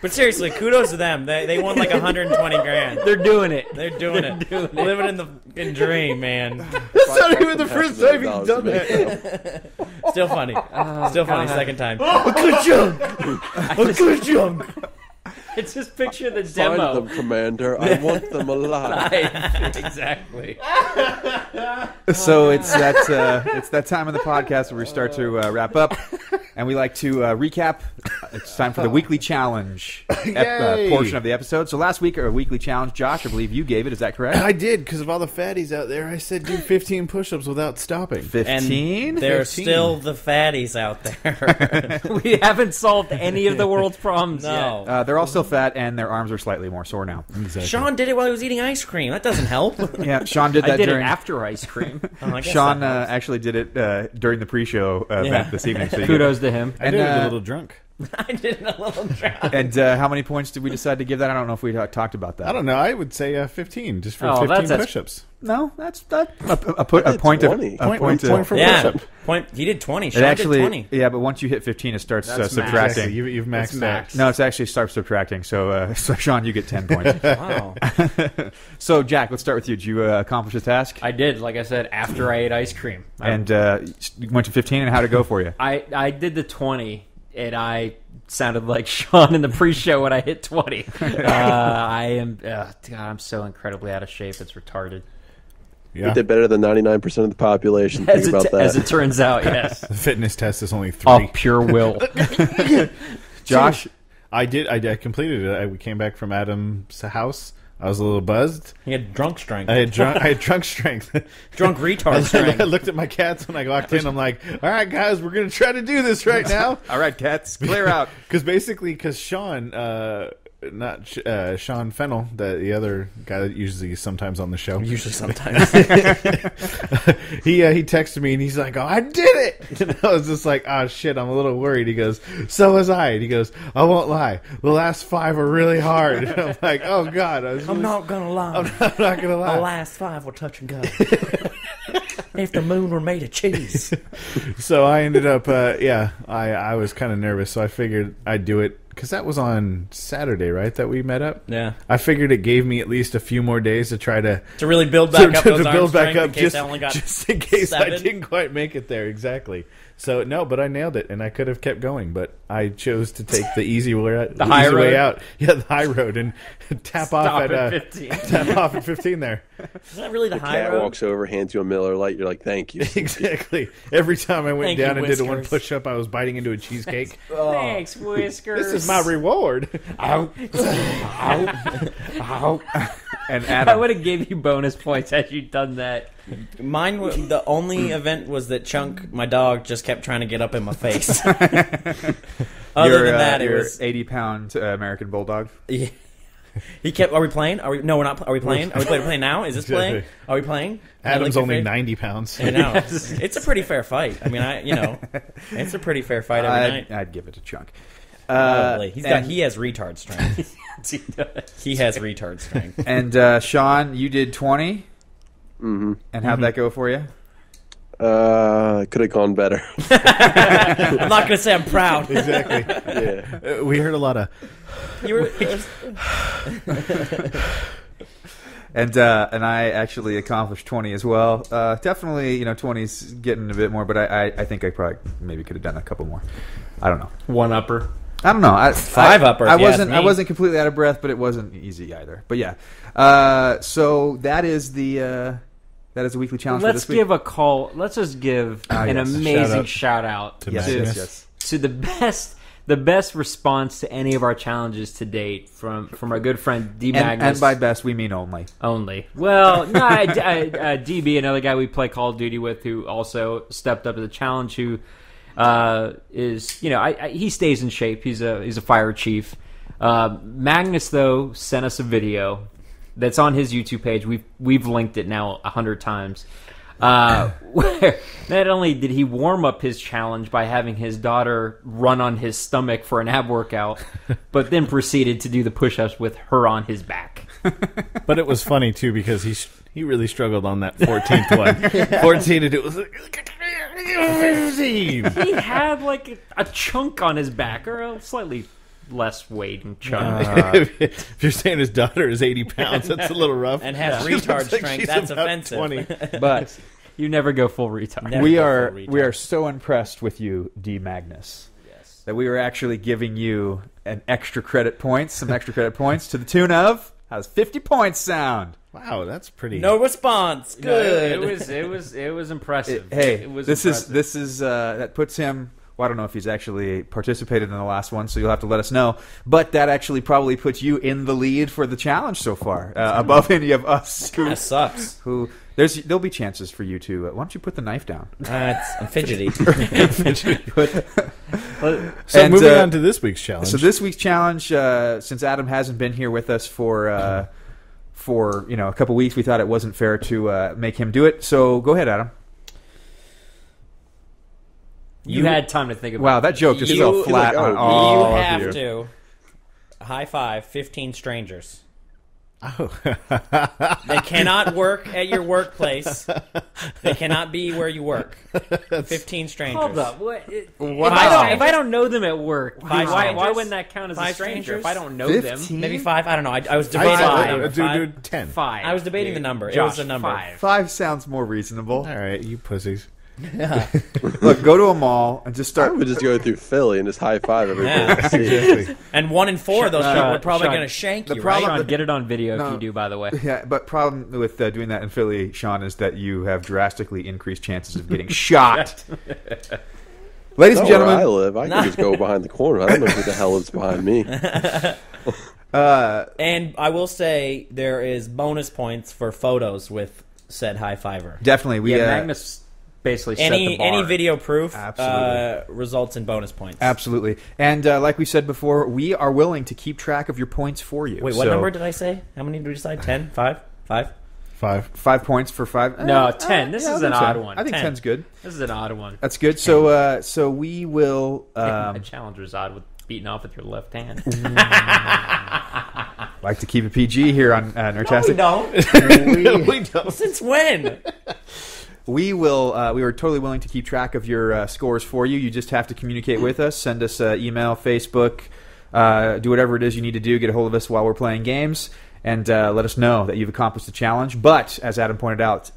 But seriously, kudos to them. They won like 120 grand. They're doing it. They're doing it. Living in the dream, man. That's not even the first time he's done that. Still funny. Still funny. Second time. It's just picture the Find demo. them, Commander. I want them alive. Exactly. So it's that time of the podcast where we start to wrap up, and we like to recap. It's time for the weekly challenge portion of the episode. So last week, our weekly challenge, Josh, I believe you gave it. Is that correct? I did, because of all the fatties out there. I said do 15 push-ups without stopping. 15? And there's 15. still the fatties out there. We haven't solved any of the world's problems No. yet. They're all still fat, and their arms are slightly more sore now. Exactly. Sean did it while he was eating ice cream. That doesn't help. Yeah, Sean did that I did during. it after ice cream. Oh, I guess Sean that helps. actually did it during the pre-show event this evening. So you Kudos to him. I did it a little drunk. I did a little drunk. And how many points did we decide to give that? I don't know if we talked about that. I don't know. I would say 15, just for Oh, 15 that's- push-ups. No, that's a point of 20. a point for Yeah. push-up. Point. He did 20. It Sean actually, did 20. yeah, but once you hit 15, it starts That's subtracting. Exactly. You've maxed out. max. No, it's actually starts subtracting. So, so Sean, you get 10 points. Wow. So, Jack, let's start with you. Did you accomplish the task? I did, like I said, after I ate ice cream. And you went to 15, and how'd it go for you? I did the 20, and I sounded like Sean in the pre-show when I hit 20. God, I'm so incredibly out of shape. It's retarded. You Yeah. did better than 99% of the population. Think about that. As it turns out, yes. The fitness test is only 3. Of pure will. Josh? I completed it. We came back from Adam's house. I was a little buzzed. He had drunk strength. I had drunk strength. Drunk retard I strength. looked at my cats when I walked in. I'm like, all right, guys, we're going to try to do this right now. All right, cats, clear out. Because Sean, Sean Fennell, the other guy that usually sometimes on the show. Usually sometimes. He texted me and he's like, "Oh, I did it!" And I was just like, "Oh shit, I'm a little worried." He goes, "So was I." And he goes, "I won't lie, the last 5 are really hard." And I'm like, "Oh god, I'm not gonna lie. I'm not gonna The lie." last 5 were touch and go. If the moon were made of cheese. So I ended up, I was kind of nervous, so I figured I'd do it. Because that was on Saturday, right, that we met up? Yeah. I figured it gave me at least a few more days to try to... To really build back up those to build arm back strength up in case I only got just in case I 7. didn't quite make it there, exactly. So no, but I nailed it, and I could have kept going, but I chose to take the easy way out. The high road? Way out. Yeah, the high road, and tap off Stop at 15. tap off at 15 there. Is that really the high Cat road? walks over, hands you a Miller Lite. You're like, thank you. Exactly. Every time I went Thank down you, and did a one Whiskers. push-up, I was biting into a cheesecake. Thanks, Whiskers. This is my reward. Ow. And I Adam, would have gave you bonus points had you done that. Mine, the only event was that Chunk, my dog, just kept trying to get up in my face. Other than that, it your was 80-pound American Bulldog. Yeah. He kept. Are we playing? Are we? No, we're not. Are we playing? Are we playing now? Is this playing? Exactly. Are we playing? Adam's Like only your face? 90 pounds. I know. It's a pretty fair fight. I mean, it's a pretty fair fight every night. I'd give it a chunk. Probably. and- He has retard strength. He has retard strength. And Sean, you did 20. Mm-hmm. And how'd that go for you? Could have gone better. I'm not gonna say I'm proud. Exactly. Yeah. We heard a lot of... You were. And I actually accomplished 20 as well. Definitely, 20's getting a bit more, but I think I probably maybe could have done a couple more. I don't know. One upper. I don't know. Five upper, if I you ask wasn't. me. I wasn't completely out of breath, but it wasn't easy either. But yeah. So that is the weekly challenge. for Let's this week. give a call. Let's just give an yes. amazing shout out to Yes, Magnus. yes. to the best response to any of our challenges to date from our good friend D Magnus. And by best we mean only. Only. Well, no, DB, another guy we play Call of Duty with, who also stepped up to the challenge. Who is he stays in shape. He's a fire chief. Magnus though sent us a video that's on his YouTube page. We've linked it now 100 times. Where not only did he warm up his challenge by having his daughter run on his stomach for an ab workout, but then proceeded to do the push-ups with her on his back. But it was funny, too, because he really struggled on that 14th one. 14, and it was like... 15. He had like a chunk on his back, or a slightly less weight and chunk. If you're saying his daughter is 80 pounds, that's a little rough. and has She retard looks like strength. she's That's about offensive. 20. But You never go full retard. Never. we go are full retard. we are so impressed with you, D Magnus, that we were actually giving you some extra credit points to the tune of, how's 50 points sound? Wow, that's pretty... No response. No, Good. it was impressive. Hey, it was this impressive. is that puts him. Well, I don't know if he's actually participated in the last one, so you'll have to let us know. But that actually probably puts you in the lead for the challenge so far, above any of us. That sucks. There'll be chances for you to. Why don't you put the knife down? I'm fidgety. So And, moving on to this week's challenge. So this week's challenge, since Adam hasn't been here with us for a couple weeks, we thought it wasn't fair to make him do it. So go ahead, Adam. You had time to think about. Wow, that joke just You- fell flat like, on oh, all You of have you. to high five 15 strangers. Oh. They cannot work at your workplace. They cannot be where you work. 15 strangers. Hold up. What, Wow. if I don't know them at work, Five why strangers? wouldn't that count as a Five stranger? strangers? If I don't know 15? them, Maybe 5. I don't know. I was debating the number. Dude, 10. 5. I was debating the number. It Josh, was a number. 5. 5 sounds more reasonable. All right, you pussies. Look, go to a mall and just I start. would just go through Philly and just high five everybody. Yeah. Exactly. And 1 in 4 of those people are probably Sean, going to shank the you, problem- right? Sean, get it on video No. if you do, by the way. Yeah, but problem with doing that in Philly, Sean, is that you have drastically increased chances of getting shot. Ladies and Not where I gentlemen, live. I can just go behind the corner. I don't know who the hell lives behind me. And I will say there is bonus points for photos with said high fiver. definitely we Magnus basically set the bar. Any video proof Absolutely. results in bonus points. absolutely, and like we said before, we are willing to keep track of your points for you. Wait, what So, number did I say? How many did we decide? 10? 5? 5? 5. 5 points for 5? No, 10. This is an I'll do odd 10. one. I think 10. 10's good. This is an odd one. That's good. So we will A challenger's odd with beating off with your left hand. like to keep it PG here on Nerdtastic. We don't. Since when? We will. We are totally willing to keep track of your scores for you. You just have to communicate with us. Send us email, Facebook, do whatever it is you need to do. Get a hold of us while we're playing games, and let us know that you've accomplished the challenge. But as Adam pointed out,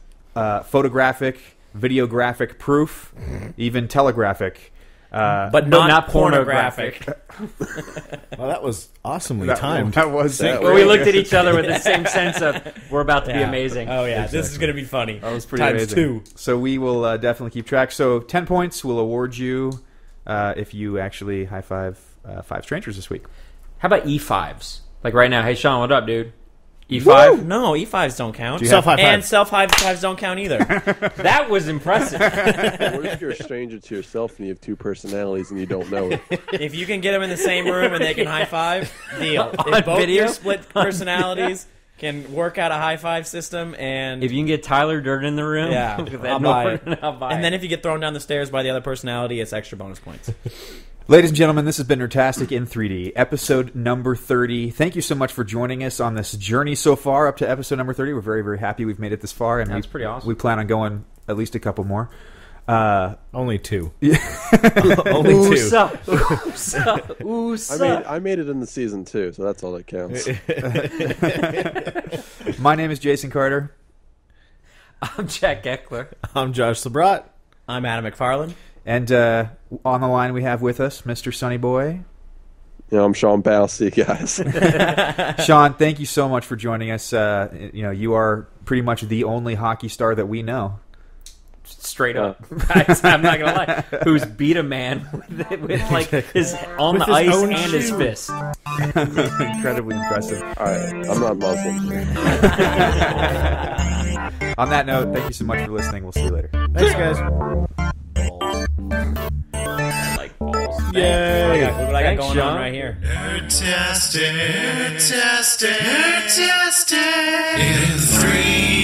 photographic videographic proof, even telegraphic. But not pornographic. Well, that was awesomely timed. That was Where we looked at each other with the same sense of we're about to be amazing. Oh yeah, this is going to be funny. That was pretty Times amazing. 2. So we will definitely keep track. So 10 points will award you if you actually high five 5 strangers this week. How about E5s? Like right now, hey Sean, what up, dude? E5? Woo! No, E5s don't count. Self-high-five. And self-high-fives don't count either. That was impressive. What if you're a stranger to yourself and you have 2 personalities and you don't know it? If you can get them in the same room and they can high-five, deal. On If both video? your split personalities can work out a high-five system and... If you can get Tyler Durden in the room, Yeah, with I'll Ed buy Norton, it. I'll buy And it. then if you get thrown down the stairs by the other personality, it's extra bonus points. Ladies and gentlemen, this has been Nerdtastic in 3D, episode number 30. Thank you so much for joining us on this journey so far up to episode number 30. We're very, very happy we've made it this far. And That's pretty awesome. We plan on going at least a couple more. Only 2. Only Ooh, 2. sup. Ooh, sup. Ooh, sup. I made it in the season 2, so that's all that counts. My name is Jason Carter. I'm Jack Eckler. I'm Josh Labrat. I'm Adam McFarlane. And on the line we have with us Mr. Sonny Boy. I'm Sean Powell. See you guys. Sean, thank you so much for joining us. You are pretty much the only hockey star that we know. Straight up. I'm not going to lie. Who's beat a man with like his on With the his ice own and his shoe. fist. Incredibly impressive. All right, I'm not Muslim. On that note, thank you so much for listening. We'll see you later. Thanks, guys. I like balls. Yay. Look what I got Thanks, going Sean. on right here. Nerdtastic in 3D.